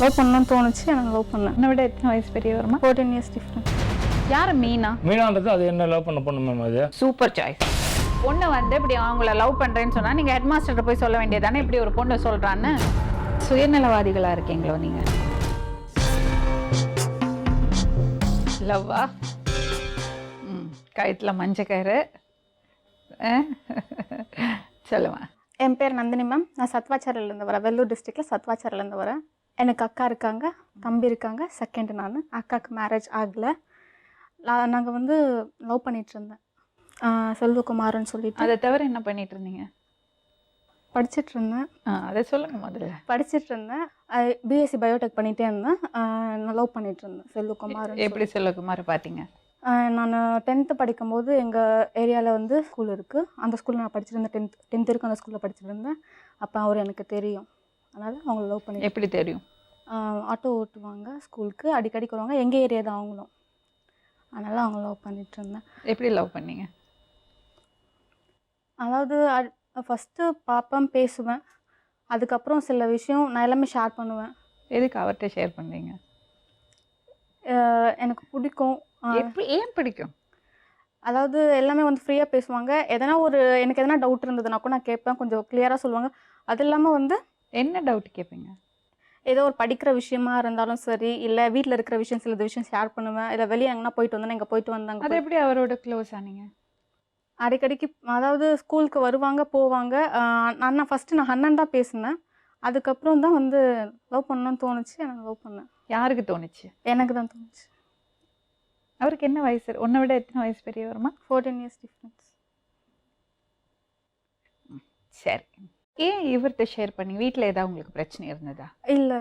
Love பண்ணணும்னு தோணுச்சு, எனக்கு லவ் பண்ணேன். என்னை விட எத்தனை வயசு பெரிய வருமா? 14 years டிஃப்ரெண்ட். யார் மீனா? மீனான்றது அது என்ன லவ் பண்ண பொண்ணு மேம் அது. Super choice. பொண்ணு வந்து இப்படி அவங்கள லவ் பண்ணுறேன்னு சொன்னால் நீங்கள் ஹெட் மாஸ்டர்கிட்ட போய் சொல்ல வேண்டியதானே இப்படி ஒரு பொண்ணு சொல்கிறான்னு. சுயநலவாதிகளாக இருக்கீங்களோ நீங்கள்? லவ்வா? கழுத்தில் மஞ்சள் கயிறு சொல்லுவேன். என் பேர் நந்தினி மேம். நான் சத்வாச்சாரிலேருந்து வரேன். வெள்ளூர் டிஸ்ட்ரிக்டில் சத்வாச்சாரிலேருந்து வரேன். எனக்கு அக்கா இருக்காங்க, தம்பி இருக்காங்க. செகண்ட் நான். அக்காவுக்கு மேரேஜ் ஆகலை. நாங்கள் வந்து லவ் பண்ணிகிட்டு இருந்தேன், செல்வகுமார்னு சொல்லிட்டு. அதை தவிர என்ன பண்ணிட்டு இருந்தீங்க? படிச்சுட்டு இருந்தேன். அதை சொல்லுங்க முதல்ல. படிச்சுட்டு இருந்தேன். பிஎஸ்சி பயோடெக் பண்ணிகிட்டே இருந்தேன். நான் லவ் பண்ணிகிட்டு இருந்தேன் செல்வகுமார். எப்படி செல்வகுமார் பார்த்தீங்க? நான் 10th படிக்கும்போது எங்கள் ஏரியாவில் வந்து ஸ்கூல் இருக்குது. அந்த ஸ்கூலில் நான் படிச்சுட்டு இருந்தேன். 10th வரைக்கும் அந்த ஸ்கூலில் படிச்சுட்டு இருந்தேன். அப்போ அவர் எனக்கு தெரியும், அதனால் அவங்கள லவ் பண்ணி. எப்படி தெரியும்? ஆட்டோ ஓட்டுவாங்க, ஸ்கூலுக்கு அடிக்கடிக்கு வருவாங்க. எங்கள் ஏரியா தான் அவங்களும், அதனால் அவங்க லவ் பண்ணிகிட்டு இருந்தேன். எப்படி லவ் பண்ணீங்க? அதாவது ஃபஸ்ட்டு பார்ப்பேன், பேசுவேன். அதுக்கப்புறம் சில விஷயம் நான் எல்லாமே ஷேர் பண்ணுவேன். எதுக்கு அவர்கிட்ட ஷேர் பண்ணுறீங்க? எனக்கு பிடிக்கும். ஏன் பிடிக்கும்? அதாவது எல்லாமே வந்து ஃப்ரீயாக பேசுவாங்க. எனக்கு எதனா டவுட் இருந்ததுன்னா கூட நான் கேட்பேன், கொஞ்சம் கிளியராக சொல்லுவாங்க. அது இல்லாமல் வந்து என்ன டவுட் கேட்பீங்க? ஏதோ ஒரு படிக்கிற விஷயமா இருந்தாலும் சரி, இல்லை வீட்டில் இருக்கிற விஷயம், சில விஷயம் ஷேர் பண்ணுவேன். இல்லை வெளியே எங்கன்னா போயிட்டு வந்தேன்னா இங்கே போயிட்டு வந்தாங்க. அது எப்படி அவரோட க்ளோஸ் ஆனீங்க? அடிக்கடிக்கு அதாவது ஸ்கூலுக்கு வருவாங்க, போவாங்க. நான் ஃபஸ்ட்டு அண்ணன் தான் பேசினேன். அதுக்கப்புறம் தான் வந்து லவ் பண்ணணும்னு தோணுச்சு, எனக்கு லவ் பண்ணேன். யாருக்கு தோணுச்சு? எனக்கு தான் தோணுச்சு. அவருக்கு என்ன வயசு? உன்னை விட எத்தனை வயசு பெரிய வருமா? 14 years டிஃப்ரென்ஸ். சரி. ஏன் இவர்கிட்ட ஷேர் பண்ணி? வீட்டில் ஏதாவது உங்களுக்கு பிரச்சனை இருந்ததா? இல்லை.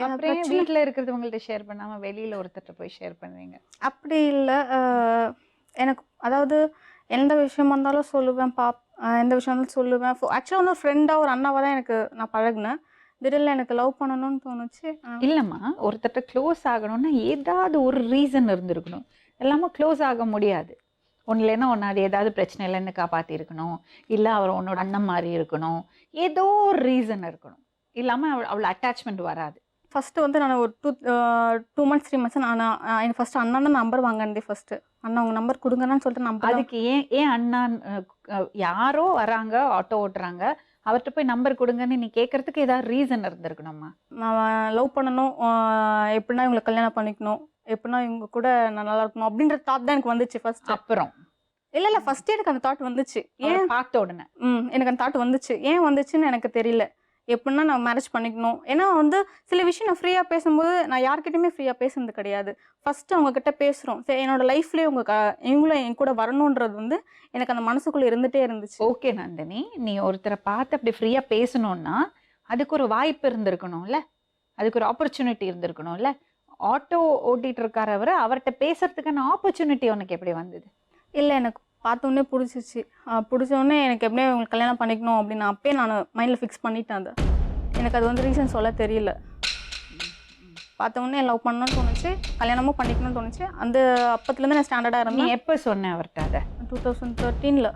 அப்புறம் வீட்டில் இருக்கிறது உங்கள்கிட்ட ஷேர் பண்ணாமல் வெளியில் ஒருத்தர்கிட்ட போய் ஷேர் பண்ணுவீங்க? அப்படி இல்லை. எனக்கு அதாவது எந்த விஷயமா இருந்தாலும் சொல்லுவேன், எந்த விஷயம் இருந்தாலும் சொல்லுவேன். ஆக்சுவலாக வந்து ஒரு ஃப்ரெண்டாக, ஒரு அண்ணாவாக தான் நான் பழகினேன். திடீர்னு எனக்கு லவ் பண்ணணும்னு தோணுச்சு. இல்லைம்மா, ஒருத்தட்ட க்ளோஸ் ஆகணும்னா ஏதாவது ஒரு ரீசன் இருந்திருக்கணும். எல்லாமே க்ளோஸ் ஆக முடியாது. ஒன்றுலேன்னா ஒன்று அது ஏதாவது பிரச்சனை இல்லைன்னு காப்பாற்றிருக்கணும், இல்லை அவர் உன்னோட அண்ணன் மாதிரி இருக்கணும், ஏதோ ஒரு ரீசன் இருக்கணும். இல்லாமல் அவ்வளோ அட்டாச்மெண்ட் வராது. ஃபஸ்ட்டு வந்து நான் ஒரு 2 months 3 months எனக்கு ஃபஸ்ட்டு அண்ணா தான் நம்பர் வாங்கினதே. ஃபஸ்ட்டு அண்ணா உங்கள் நம்பர் கொடுங்கன்னு சொல்லிட்டு நம்பர். அதுக்கு ஏன் அண்ணா? யாரோ வராங்க, ஆட்டோ ஓட்டுறாங்க, அவர்கிட்ட போய் நம்பர் கொடுங்கன்னு நீ கேட்கறதுக்கு ஏதாவது ரீசன் இருந்திருக்கணும்மா. நான் லவ் பண்ணணும், எப்படின்னா இவங்களை கல்யாணம் பண்ணிக்கணும், எப்படின்னா இவங்க கூட நான் நல்லா இருக்கணும் அப்படின்ற தாட் தான் எனக்கு வந்துச்சு ஃபர்ஸ்ட். அப்புறம் இல்லை ஃபர்ஸ்ட் எனக்கு அந்த தாட் வந்துச்சு. ஏன் பார்த்த உடனே எனக்கு அந்த தாட் வந்துச்சு. ஏன் வந்துச்சுன்னு எனக்கு தெரியல. எப்படின்னா நான் மேரேஜ் பண்ணிக்கணும். ஏன்னா வந்து சில விஷயம் நான் ஃப்ரீயாக பேசும்போது நான் யார்கிட்டையுமே ஃப்ரீயாக பேசுனது கிடையாது. ஃபஸ்ட்டு அவங்கக்கிட்ட பேசுகிறோம். சரி, என்னோட லைஃப்லேயே இவங்களும் என் கூட வரணுன்றது வந்து எனக்கு அந்த மனசுக்குள்ளே இருந்துகிட்டே இருந்துச்சு. ஓகே நந்தினி, நீ ஒருத்தரை பார்த்து அப்படி ஃப்ரீயாக பேசணுன்னா அதுக்கு ஒரு வாய்ப்பு இருந்திருக்கணும்ல, அதுக்கு ஒரு ஆப்பர்ச்சுனிட்டி இருந்திருக்கணும்ல. ஆட்டோ ஓட்டிகிட்டு இருக்கார் அவர்கிட்ட பேசுறதுக்கான ஆப்பர்ச்சுனிட்டி உனக்கு எப்படி வந்தது? இல்லை, எனக்கு பார்த்தோன்னே பிடிச்சிச்சு. பிடிச்சோடனே எனக்கு எப்படியே இவங்களுக்கு கல்யாணம் பண்ணிக்கணும் அப்படின்னு அப்பயே நான் மைண்டில் ஃபிக்ஸ் பண்ணிட்டேன். அது எனக்கு அது வந்து ரீசன் சொல்ல தெரியல. பார்த்தோன்னே லவ் பண்ணணும்னு தோணுச்சு, கல்யாணமும் பண்ணிக்கணும்னு தோணுச்சு. அந்த அப்பத்துலேருந்து நான் ஸ்டாண்டர்டாக இருந்தேன். நீ எப்போ சொன்னேன் அவர்கிட்ட? அதை 2013ல்.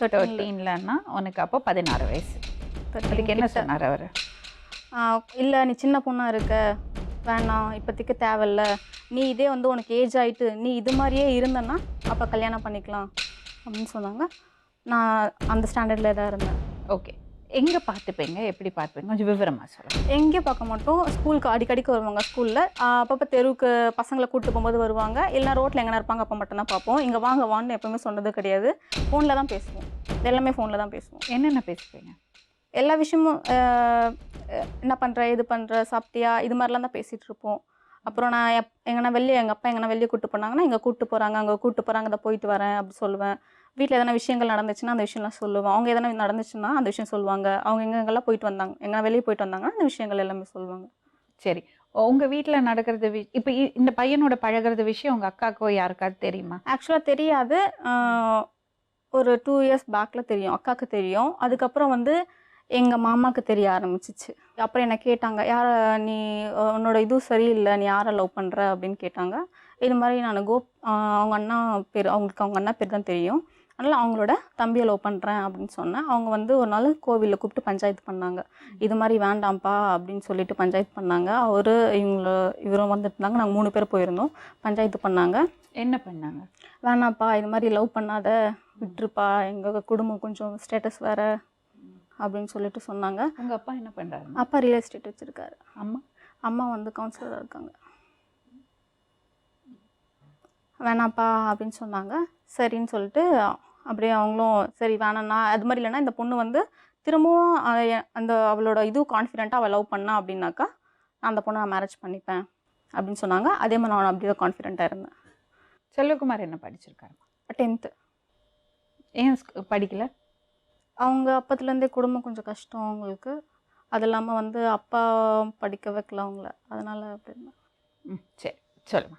13லன்னா உனக்கு அப்போ 16 வயசு. அதுக்கு என்ன சொன்னார் அவர்? இல்லை, நீ சின்ன பொண்ணாக இருக்க, வேணாம், இப்போதைக்கு தேவையில்ல, நீ இதே வந்து உனக்கு ஏஜ் ஆகிட்டு நீ இது மாதிரியே இருந்தேன்னா அப்போ கல்யாணம் பண்ணிக்கலாம் அப்படின்னு சொன்னாங்க. நான் அந்த ஸ்டாண்டர்டில் தான் இருந்தேன். ஓகே, எங்கே பார்த்துப்பீங்க, எப்படி பார்த்துப்பீங்க, கொஞ்சம் விவரமாக சொல்லுங்கள். எங்கேயும் பார்க்க மாட்டோம். ஸ்கூலுக்கு அடிக்கடிக்கு வருவாங்க. ஸ்கூலில் அப்பப்போ தெருவுக்கு பசங்களை கூப்பிட்டு போகும்போது வருவாங்க. இல்லைனா ரோட்டில் எங்கே இருப்பாங்க, அப்போ மட்டும்தான் பார்ப்போம். இங்கே வான்னு எப்போவுமே சொன்னது கிடையாது. ஃபோனில் தான் பேசுவோம். எல்லாமே ஃபோனில் தான் பேசுவோம். என்னென்ன பேசுவீங்க? எல்லா விஷயமும் என்ன பண்ணுற, இது பண்ணுற, சாப்பிட்டியா, இது மாதிரிலாம் தான் பேசிகிட்டு இருப்போம். அப்புறம் நான் எங்கன்னா எங்கள் அப்பா எங்கன்னா வெளியே கூப்பிட்டு போனாங்கன்னா இங்கே கூப்பிட்டு போகிறாங்க, அங்கே கூப்பிட்டு போகிறாங்க, இதை போயிட்டு வரேன் அப்படி சொல்லுவேன். வீட்டில் எதனா விஷயங்கள் நடந்துச்சுன்னா அந்த விஷயம்லாம் சொல்லுவேன். அவங்க எதனா நடந்துச்சுன்னா அந்த விஷயம் சொல்லுவாங்க. அவங்க எங்கெங்கெல்லாம் போயிட்டு வந்தாங்க, எங்கன்னா வெளியே போயிட்டு வந்தாங்கன்னா அந்த விஷயங்கள் எல்லாமே சொல்லுவாங்க. சரி, உங்கள் வீட்டில் நடக்கிறது இப்போ இந்த பையனோட பழகிறது விஷயம் உங்கள் அக்காக்கோ யாருக்காவது தெரியுமா? ஆக்சுவலாக தெரியாது. ஒரு 2 years பேக்கில் தெரியும், அக்காவுக்கு தெரியும். அதுக்கப்புறம் வந்து எங்கள் மாமாவுக்கு தெரிய ஆரம்பிச்சிச்சு. அப்புறம் என்னை கேட்டாங்க, யாரை நீ, உன்னோட இதுவும் சரியில்லை, நீ யாரை லவ் பண்ணுற அப்படின்னு கேட்டாங்க. இது மாதிரி நான் அவங்க அண்ணா பேர், அவங்க அண்ணா பேர் தான் தெரியும். அதனால் அவங்களோட தம்பியை லவ் பண்ணுறேன் அப்படின்னு சொன்னேன். அவங்க வந்து ஒரு நாள் கோவிலில் கூப்பிட்டு பஞ்சாயத்து பண்ணாங்க. இது மாதிரி வேண்டாம்ப்பா அப்படின்னு சொல்லிட்டு பஞ்சாயத்து பண்ணாங்க. இவரும் வந்துட்டு இருந்தாங்க. நாங்கள் 3 பேர் போயிருந்தோம். பஞ்சாயத்து பண்ணாங்க. என்ன பண்ணாங்க? வேணாம்ப்பா இது மாதிரி லவ் பண்ணாத, விட்டுருப்பா, எங்கள் குடும்பம் கொஞ்சம் ஸ்டேட்டஸ் வேறு அப்படின்னு சொல்லிட்டு சொன்னாங்க. உங்கள் அப்பா என்ன பண்ணுறாரு? அப்பா ரியல் எஸ்டேட் வச்சுருக்காரு. அம்மா? அம்மா வந்து கவுன்சிலராக இருக்காங்க. வேணாம்ப்பா அப்படின்னு சொன்னாங்க. சரின்னு சொல்லிட்டு அப்படியே அவங்களும் சரி வேணாண்ணா, அது மாதிரி இல்லைன்னா இந்த பொண்ணு வந்து திரும்பவும் அந்த அவளோட கான்ஃபிடென்ட்டாக அவள் லவ் பண்ணா அப்படின்னாக்கா நான் அந்த பொண்ணை மேரேஜ் பண்ணிப்பேன் அப்படின்னு சொன்னாங்க. அதே மாதிரி நான் அப்படி தான் கான்ஃபிடென்ட்டாக இருந்தேன். செல்வகுமார் என்ன படிச்சிருக்காரு? 10th. ஏன் படிக்கல? அவங்க அப்பத்துலேருந்தே குடும்பம் கொஞ்சம் கஷ்டம் அவங்களுக்கு. அது இல்லாமல் வந்து அப்பா படிக்க வைக்கல அவங்கள, அதனால் அப்படி இருந்தேன். சரி சொல்லுமா.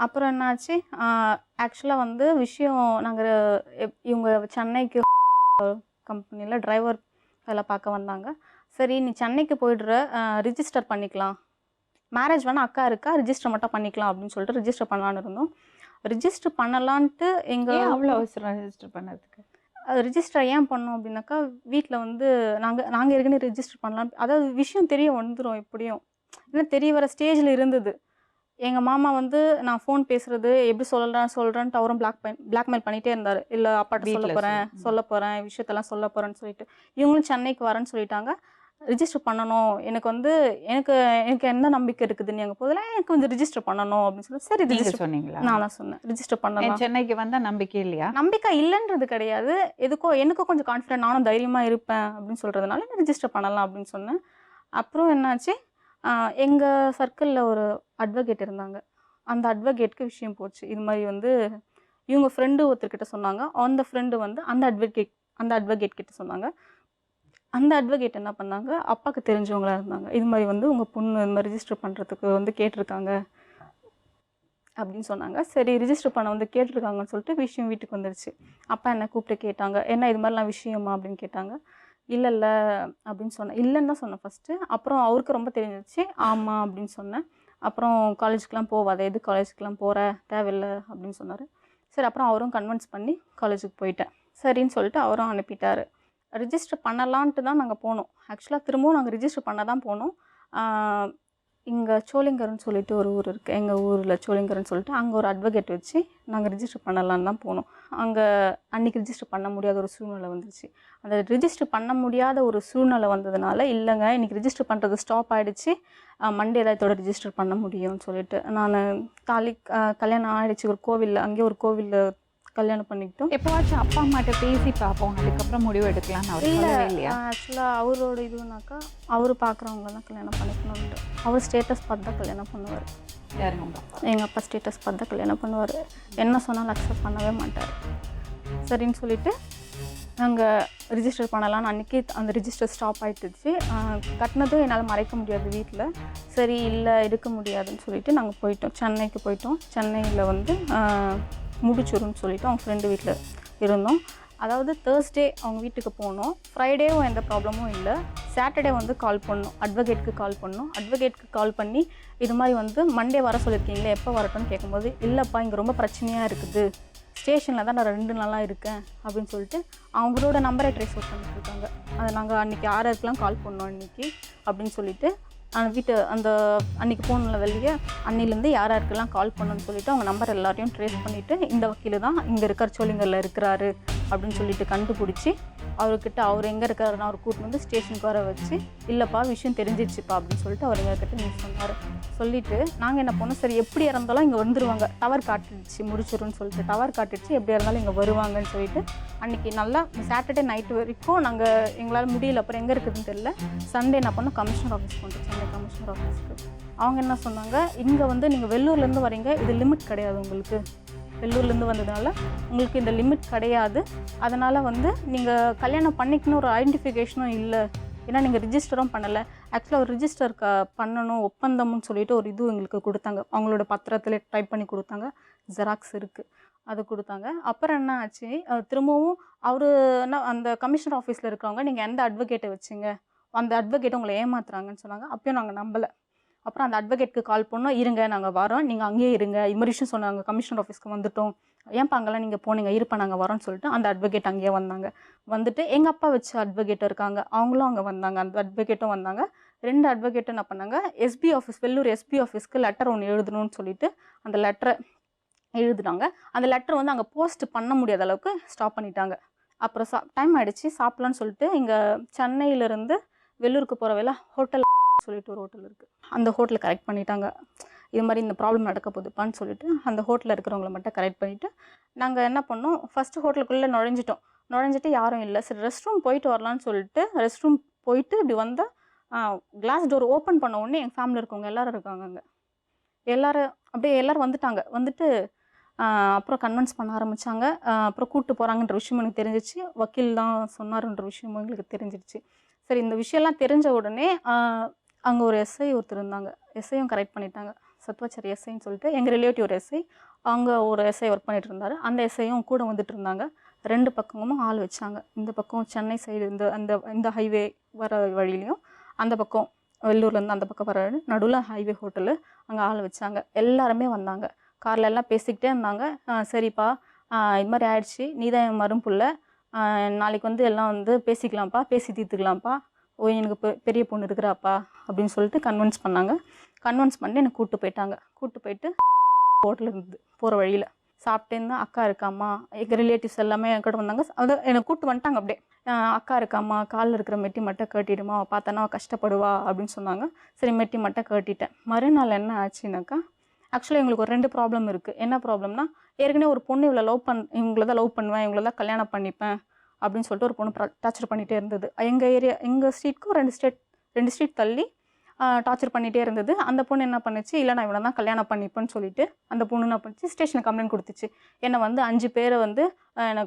அப்புறம் என்னாச்சு, ஆக்சுவலாக வந்து விஷயம் நாங்கள் இவங்க சென்னைக்கு கம்பெனியில் டிரைவர் வேலை பார்க்க வந்தாங்க. சரி நீ சென்னைக்கு போய்டுற, ரிஜிஸ்டர் பண்ணிக்கலாம், மேரேஜ் வேணால் அக்கா இருக்கா, ரிஜிஸ்டர் மட்டும் பண்ணிக்கலாம் அப்படின்னு சொல்லிட்டு ரிஜிஸ்டர் பண்ணலான்னு இருந்தோம். ரிஜிஸ்டர் பண்ணலான்ட்டு எங்கள் அவ்வளோ அவசரம் ரிஜிஸ்டர் பண்ணதுக்கு? ரிஜிஸ்டர் ஏன் பண்ணோம் அப்படின்னாக்கா வீட்டில் வந்து நாங்கள் ஏற்கனவே ரிஜிஸ்டர் பண்ணலாம், அதாவது விஷயம் தெரிய வந்துடும் எப்படியும், ஏன்னா தெரிய வர ஸ்டேஜில் இருந்தது. எங்கள் மாமா வந்து நான் ஃபோன் பேசுகிறது எப்படி சொல்கிறேன்ட்டு அவரும் பிளாக்மெயில் பண்ணிகிட்டே இருந்தார். இல்லை அப்பாட்ட சொல்ல போகிறேன் விஷயத்தெல்லாம் சொல்ல போகிறேன்னு சொல்லிட்டு. இவங்களும் சென்னைக்கு வரேன்னு சொல்லிட்டாங்க. ரிஜிஸ்டர் பண்ணணும், எனக்கு வந்து எனக்கு என்ன நம்பிக்கை இருக்குதுன்னு எங்கள் போதில் எனக்கு வந்து ரிஜிஸ்டர் பண்ணணும் அப்படின்னு சொல்லி சரி ரிஜிஸ்டர் சொன்னீங்களா? நான் சொன்னேன் ரிஜிஸ்டர் பண்ணலாம். சென்னைக்கு வந்தால் நம்பிக்கை இல்லையா? நம்பிக்கை இல்லைன்றது கிடையாது, எனக்கும் கொஞ்சம் கான்ஃபிடென்ட், நானும் தைரியமாக இருப்பேன் அப்படின்னு சொல்கிறதுனால நான் ரிஜிஸ்டர் பண்ணலாம் அப்படின்னு சொன்னேன். அப்புறம் என்னாச்சு, எங்கள் சர்க்கிளில் ஒரு அட்வொகேட் இருந்தாங்க. அந்த அட்வொகேட்க்கு விஷயம் போச்சு. இது மாதிரி வந்து இவங்க ஃப்ரெண்டு ஒருத்தர்கிட்ட சொன்னாங்க. அந்த ஃப்ரெண்டு வந்து அந்த அட்வொகேட் கிட்ட சொன்னாங்க. அந்த அட்வொகேட் என்ன பண்ணாங்க, அப்பாவுக்கு தெரிஞ்சவங்களா இருந்தாங்க. இது மாதிரி வந்து உங்கள் பொண்ணு இந்த மாதிரி ரிஜிஸ்டர் பண்ணுறதுக்கு வந்து கேட்டிருக்காங்க அப்படின்னு சொன்னாங்க. சரி ரிஜிஸ்டர் பண்ண வந்து கேட்டிருக்காங்கன்னு சொல்லிட்டு விஷயம் வீட்டுக்கு வந்துடுச்சு. அப்பா என்ன கூப்பிட்டு கேட்டாங்க, என்ன இது மாதிரிலாம் விஷயமா அப்படின்னு கேட்டாங்க. இல்லை அப்படின்னு சொன்னேன். இல்லைன்னு தான் சொன்னேன் ஃபஸ்ட்டு. அப்புறம் அவருக்கு ரொம்ப தெரிஞ்சிச்சு. ஆமாம் அப்படின்னு சொன்னேன். அப்புறம் காலேஜுக்கெலாம் போவாத, எது காலேஜுக்கெலாம் போகிற, தேவையில்லை அப்படின்னு சொன்னார். சரி அப்புறம் அவரும் கன்வின்ஸ் பண்ணி காலேஜுக்கு போயிட்டேன். சரின்னு சொல்லிட்டு அவரும் அனுப்பிட்டார். ரிஜிஸ்டர் பண்ணலான்ட்டு தான் நாங்கள் போனோம். ஆக்சுவலாக திரும்பவும் நாங்கள் ரிஜிஸ்டர் பண்ண தான் போனோம். இங்கே சோளிங்கர்னு சொல்லிட்டு ஒரு ஊர் இருக்குது, எங்கள் ஊரில் சோளிங்கர்னு சொல்லிட்டு, அங்கே ஒரு அட்வொகேட் வச்சு நாங்கள் ரிஜிஸ்டர் பண்ணலான்னு தான் போனோம். அங்கே அன்றைக்கி ரிஜிஸ்டர் பண்ண முடியாத ஒரு சூழ்நிலை வந்துச்சு. அந்த ரிஜிஸ்டர் பண்ண முடியாத ஒரு சூழ்நிலை வந்ததுனால, இல்லைங்க இன்றைக்கி ரிஜிஸ்டர் பண்ணுறது ஸ்டாப் ஆகிடுச்சு, மண்டே இதோட ரிஜிஸ்டர் பண்ண முடியும்னு சொல்லிட்டு நான் கல்யாணம் ஆகிடுச்சு ஒரு கோவிலில், அங்கேயே ஒரு கோவிலில் கல்யாணம் பண்ணிக்கிட்டோம். எப்போவாச்சும் அப்பா அம்மாட்ட பேசி பார்ப்போம், அதுக்கப்புறம் முடிவு எடுக்கலாம்னு அவர் சொல்லவே இல்லையா? ஆக்சுவலாக அவரோட இதுனாக்கா அவர் பார்க்குறவங்க தான் கல்யாணம் பண்ணிக்கணும்னு, அவர் ஸ்டேட்டஸ் பார்த்து தான் கல்யாணம் பண்ணுவார். யாருங்க உங்கள் அப்பா? எங்கள் அப்பா ஸ்டேட்டஸ் பார்த்து தான் கல்யாணம் பண்ணுவார். என்ன சொன்னாலும் அக்செப்ட் பண்ணவே மாட்டார். சரின்னு சொல்லிட்டு நாங்கள் ரிஜிஸ்டர் பண்ணலான்னு அன்றைக்கி அந்த ரிஜிஸ்டர் ஸ்டாப் ஆகிட்டுச்சு. கட்டினதும் என்னால் மறைக்க முடியாது வீட்டில். சரி இல்லை எடுக்க முடியாதுன்னு சொல்லிட்டு நாங்கள் போயிட்டோம், சென்னைக்கு போயிட்டோம். சென்னையில் வந்து முடிச்சுருன்னு சொல்லிவிட்டு அவங்க ஃப்ரெண்டு வீட்டில் இருந்தோம். அதாவது தேர்ஸ்டே அவங்க வீட்டுக்கு போனோம். ஃப்ரைடேவும் எந்த ப்ராப்ளமும் இல்லை. சாட்டர்டே வந்து கால் பண்ணோம், அட்வொகேட்க்கு கால் பண்ணோம். அட்வொகேட்க்கு கால் பண்ணி இது மாதிரி வந்து மண்டே வர சொல்லியிருக்கீங்களே, எப்போ வரட்டும்னு கேட்கும்போது, இல்லைப்பா இங்கே ரொம்ப பிரச்சனையாக இருக்குது, ஸ்டேஷனில் தான் நான் 2 நாளாக இருக்கேன் அப்படின்னு சொல்லிட்டு அவங்களோட நம்பரை ட்ரேஸ் அவுட் பண்ணிட்டுருக்காங்க. அதை நாங்கள் அன்றைக்கி 6:00க்கெலாம் கால் பண்ணோம் இன்றைக்கி அப்படின்னு சொல்லிட்டு அந்த அன்றைக்கி போகணும்ல வெளியே, அன்னிலேருந்து யாருக்கெல்லாம் கால் பண்ணணும்னு சொல்லிவிட்டு அவங்க நம்பர் எல்லாத்தையும் ட்ரேஸ் பண்ணிவிட்டு இந்த வக்கீல் தான் இங்கே இருக்கார், சோளிங்கரில் இருக்கிறாரு அப்படின்னு சொல்லிட்டு கண்டுபிடிச்சி அவர்கிட்ட அவர் எங்கே இருக்காருன்னு அவர் கூட்டின்னு வந்து ஸ்டேஷனுக்கு வர வச்சு, இல்லைப்பா விஷயம் தெரிஞ்சிடுச்சுப்பா அப்படின்னு சொல்லிட்டு அவர் எங்ககிட்ட நீங்கள் சொன்னார். சொல்லிவிட்டு நாங்கள் என்ன பண்ணோம், சரி எப்படி இருந்தாலும் இங்கே வந்துடுவாங்க, டவர் காட்டிடுச்சு முடிச்சிருன்னு சொல்லிட்டு, டவர் காட்டிடுச்சு எப்படி இருந்தாலும் இங்கே வருவாங்கன்னு சொல்லிட்டு அன்றைக்கி நல்லா சாட்டர்டே நைட்டு வரைக்கும் நாங்கள் எங்களால் முடியல. அப்புறம் எங்கே இருக்குதுன்னு தெரியல. சண்டே என்ன பண்ணோம், கமிஷனர் ஆஃபீஸ் போனோம், சென்னை கமிஷனர் ஆஃபீஸ்க்கு. அவங்க என்ன சொன்னாங்க, இங்கே வந்து நீங்கள் வெள்ளூர்லேருந்து வரீங்க, இது லிமிட் கிடையாது உங்களுக்கு, வெள்ளூர்லேருந்து வந்ததுனால உங்களுக்கு இந்த லிமிட் கிடையாது, அதனால் வந்து நீங்கள் கல்யாணம் பண்ணிக்கணும் ஒரு ஐடென்டிஃபிகேஷனும் இல்லை, ஏன்னா நீங்கள் ரிஜிஸ்டரும் பண்ணலை. ஆக்சுவலாக ஒரு ரிஜிஸ்டர் பண்ணணும் ஒப்பந்தம்னு சொல்லிட்டு ஒரு இது எங்களுக்கு கொடுத்தாங்க, அவங்களோட பத்திரத்தில் டைப் பண்ணி கொடுத்தாங்க, ஜெராக்ஸ் இருக்குது, அது கொடுத்தாங்க. அப்புறம் என்ன ஆச்சு, திரும்பவும் அவர் அந்த கமிஷனர் ஆஃபீஸில் இருக்கிறவங்க நீங்கள் எந்த அட்வொகேட்டை வச்சிங்க, அந்த அட்வொகேட்டை உங்களை ஏமாத்துறாங்கன்னு சொன்னாங்க. அப்பயும் நாங்கள் நம்பலை. அப்புறம் அந்த அட்வொகேட்க்கு கால் பண்ணோம், இருங்க நாங்கள் வரோம், நீங்கள் அங்கேயே இருங்க, இது மாதிரி விஷயம் சொன்னாங்க, கமிஷனர் ஆஃபீஸ்க்கு வந்துட்டோம், ஏன்ப்பா அங்கெல்லாம் நீங்கள் போனீங்க, இருப்பா நாங்கள் வரோன்னு சொல்லிட்டு அந்த அட்வொகேட் அங்கேயே வந்தாங்க. வந்துட்டு எங்கள் அப்பா வச்ச அட்வொகேட் இருக்காங்க, அவங்களும் அங்கே வந்தாங்க, அந்த அட்வொகேட்டும் வந்தாங்க. 2 அட்வொகேட்டும் என்ன பண்ணாங்க, எஸ்பி ஆஃபீஸ், வெள்ளூர் எஸ்பி ஆஃபீஸ்க்கு லெட்டர் ஒன்று எழுதணும்னு சொல்லிட்டு அந்த லெட்டரை எழுதுனாங்க. அந்த லெட்டர் வந்து அங்கே போஸ்ட் பண்ண முடியாத அளவுக்கு ஸ்டாப் பண்ணிட்டாங்க. அப்புறம் டைம் ஆகிடுச்சு, சாப்பிட்லான்னு சொல்லிட்டு இங்கே சென்னையிலேருந்து வெள்ளூருக்கு போகிற வேலை ஹோட்டல் சொல்லிட்டு ஒரு ஹோட்டல் இருக்குது, அந்த ஹோட்டலில் கரெக்ட் பண்ணிட்டாங்க. இது மாதிரி இந்த ப்ராப்ளம் நடக்க போகுதுப்பான்னு சொல்லிட்டு அந்த ஹோட்டலில் இருக்கிறவங்கள மட்டும் கரெக்ட் பண்ணிவிட்டு நாங்கள் என்ன பண்ணோம், ஃபஸ்ட்டு ஹோட்டலுக்குள்ளே நுழைஞ்சிட்டு யாரும் இல்லை. சரி ரெஸ்ட் ரூம் போயிட்டு வரலான்னு சொல்லிட்டு ரெஸ்ட் ரூம் போயிட்டு இப்படி வந்தால் கிளாஸ் டோர் ஓப்பன் பண்ண உடனே எங்கள் ஃபேமிலியில் இருக்கவங்க எல்லோரும் இருக்காங்க அங்கே. எல்லோரும் வந்துட்டு அப்புறம் கன்வின்ஸ் பண்ண ஆரம்பித்தாங்க. அப்புறம் கூப்பிட்டு போகிறாங்கன்ற விஷயம் எனக்கு தெரிஞ்சிச்சு, வக்கீல் தான் சொன்னார்ன்ற விஷயம் எங்களுக்கு தெரிஞ்சிடுச்சு. சரி இந்த விஷயம்லாம் தெரிஞ்ச உடனே அங்கே ஒரு எஸ்ஐ ஒருத்தர் இருந்தாங்க, எஸ்ஐயும் கரெக்ட் பண்ணிட்டாங்க, சத்வாச்சாரி எஸ்ஐன்னு சொல்லிட்டு எங்கள் ரிலேட்டிவ் ஒரு எஸ்ஐ, அங்கே ஒரு எஸ்ஐ ஒர்க் பண்ணிட்டு இருந்தார், அந்த எஸ்ஐயும் கூட வந்துட்டு இருந்தாங்க. 2 பக்கமும் ஆள் வச்சாங்க. இந்த பக்கம் சென்னை சைடு இந்த ஹைவே வர வழியிலையும், அந்த பக்கம் வெள்ளூர்லேருந்து அந்த பக்கம் வர நடுவில் ஹைவே ஹோட்டலு, அங்கே ஆள் வச்சாங்க. எல்லாருமே வந்தாங்க, காரில் எல்லாம் பேசிக்கிட்டே இருந்தாங்க. சரிப்பா இது மாதிரி ஆயிடுச்சு, நீ தான் என் மரும்புள்ள, நாளைக்கு வந்து எல்லாம் வந்து பேசிக்கலாம்ப்பா, பேசி தீர்த்துக்கலாம்ப்பா, எனக்கு பெரிய பொண்ணு இருக்கிறாப்பா அப்படின்னு சொல்லிட்டு கன்வின்ஸ் பண்ணாங்க. கன்வின்ஸ் பண்ணி என்னை கூப்பிட்டு போயிட்டு ஹோட்டல் இருந்தது போகிற வழியில் சாப்பிட்டேன்னா, அக்கா இருக்காம்மா, எங்கள் ரிலேட்டிவ்ஸ் எல்லாமே என்கிட்ட வந்தாங்க. அதை என்னை கூப்பிட்டு வந்துட்டாங்க. அப்படியே அக்கா இருக்காம்மா, காலில் இருக்கிற மெட்டி மட்டும் கட்டிடுமா, பார்த்தனா கஷ்டப்படுவா அப்படின்னு சொன்னாங்க. சரி மெட்டி மட்டும் கட்டிட்டேன். மறுநாள் என்ன ஆச்சுனாக்கா, ஆக்சுவலாக எங்களுக்கு ஒரு 2 ப்ராப்ளம் இருக்குது. என்ன ப்ராப்ளம்னா, ஏற்கனவே ஒரு பொண்ணு இவங்கள தான் லவ் பண்ணுவேன், இவங்கள தான் கல்யாணம் பண்ணிப்பேன் அப்படின்னு சொல்லிட்டு ஒரு பொண்ணு டார்ச்சர் பண்ணிகிட்டே இருந்தது. எங்கள் ஸ்ட்ரீட்க்கும் 2 ஸ்ட்ரீட் தள்ளி டார்ச்சர் பண்ணிகிட்டே இருந்தது. அந்த பொண்ணு என்ன பண்ணுச்சு, இல்லை நான் இவனை தான் கல்யாணம் பண்ணிப்பேன்னு சொல்லிட்டு அந்த பொண்ணு என்ன பண்ணுச்சு, ஸ்டேஷனில் கம்ப்ளைண்ட் கொடுத்துச்சு. என்னை வந்து 5 பேரை வந்து என்னை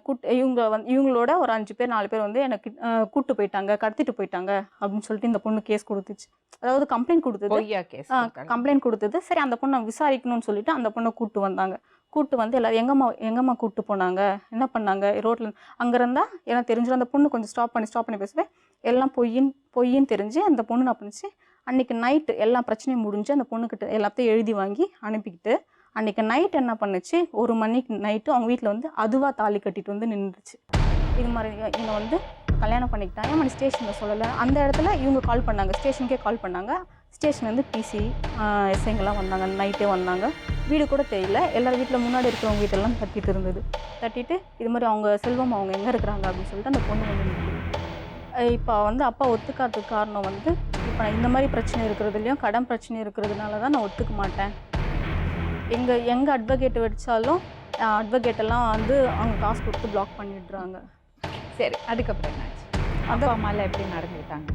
இவங்களோட ஒரு 5 பேர் 4 பேர் வந்து எனக்கு கூப்பிட்டு போயிட்டாங்க, கடத்திட்டு போயிட்டாங்க அப்படின்னு சொல்லிட்டு இந்த பொண்ணு கேஸ் கொடுத்துச்சு. அதாவது கம்ப்ளைண்ட் கொடுத்தது. சரி அந்த பொண்ணை விசாரிக்கணும்னு சொல்லிட்டு அந்த பொண்ணை கூப்பிட்டு வந்து எல்லோரும் எங்கம்மா கூப்பிட்டு போனாங்க, என்ன பண்ணாங்க ரோட்டில் அங்கே இருந்தால் எல்லாம் தெரிஞ்சிடும். அந்த பொண்ணு கொஞ்சம் ஸ்டாப் பண்ணி பேசுவேன். எல்லாம் பொய்ன்னு தெரிஞ்சு அந்த பொண்ணு என்ன பண்ணுச்சு, அன்றைக்கி நைட்டு எல்லா பிரச்சனையும் முடிஞ்சு அந்த பொண்ணுக்கிட்ட எல்லாத்தையும் எழுதி வாங்கி அனுப்பிக்கிட்டு அன்றைக்கி நைட் என்ன பண்ணுச்சு, 1 மணிக்கு நைட்டு அவங்க வீட்டில் வந்து அதுவாக தாலி கட்டிட்டு வந்து நின்றுச்சு. இது மாதிரி இவங்க வந்து கல்யாணம் பண்ணிக்கிட்டாங்க. ஏன் ஸ்டேஷனில் சொல்லலை. அந்த இடத்துல இவங்க கால் பண்ணாங்க, ஸ்டேஷனுக்கே கால் பண்ணாங்க. ஸ்டேஷன்லேருந்து பிசி எஸ்ஐங்கெல்லாம் வந்தாங்க, நைட்டே வந்தாங்க. வீடு கூட தெரியல, எல்லோரும் வீட்டில் முன்னாடி இருக்கிறவங்க வீட்டெல்லாம் தட்டிட்டு இது மாதிரி அவங்க செல்வம் அவங்க எங்கே இருக்கிறாங்க அப்படின்னு சொல்லிட்டு அந்த பொண்ணு வந்து நிற்குது. இப்போ வந்து அப்பா ஒத்துக்காததுக்கு காரணம் வந்து, இப்போ நான் இந்த மாதிரி பிரச்சனை இருக்கிறதுலையும் கடன் பிரச்சனை இருக்கிறதுனால தான் நான் ஒத்துக்க மாட்டேன். எங்கள் அட்வொகேட் வச்சாலும் அட்வொகேட்டெல்லாம் வந்து அவங்க காசு கொடுத்து பிளாக் பண்ணிடுறாங்க. சரி அதுக்கப்புறம் என்னாச்சு, அப்பா அம்மாலாம் எப்படி நடந்துக்கிட்டாங்க?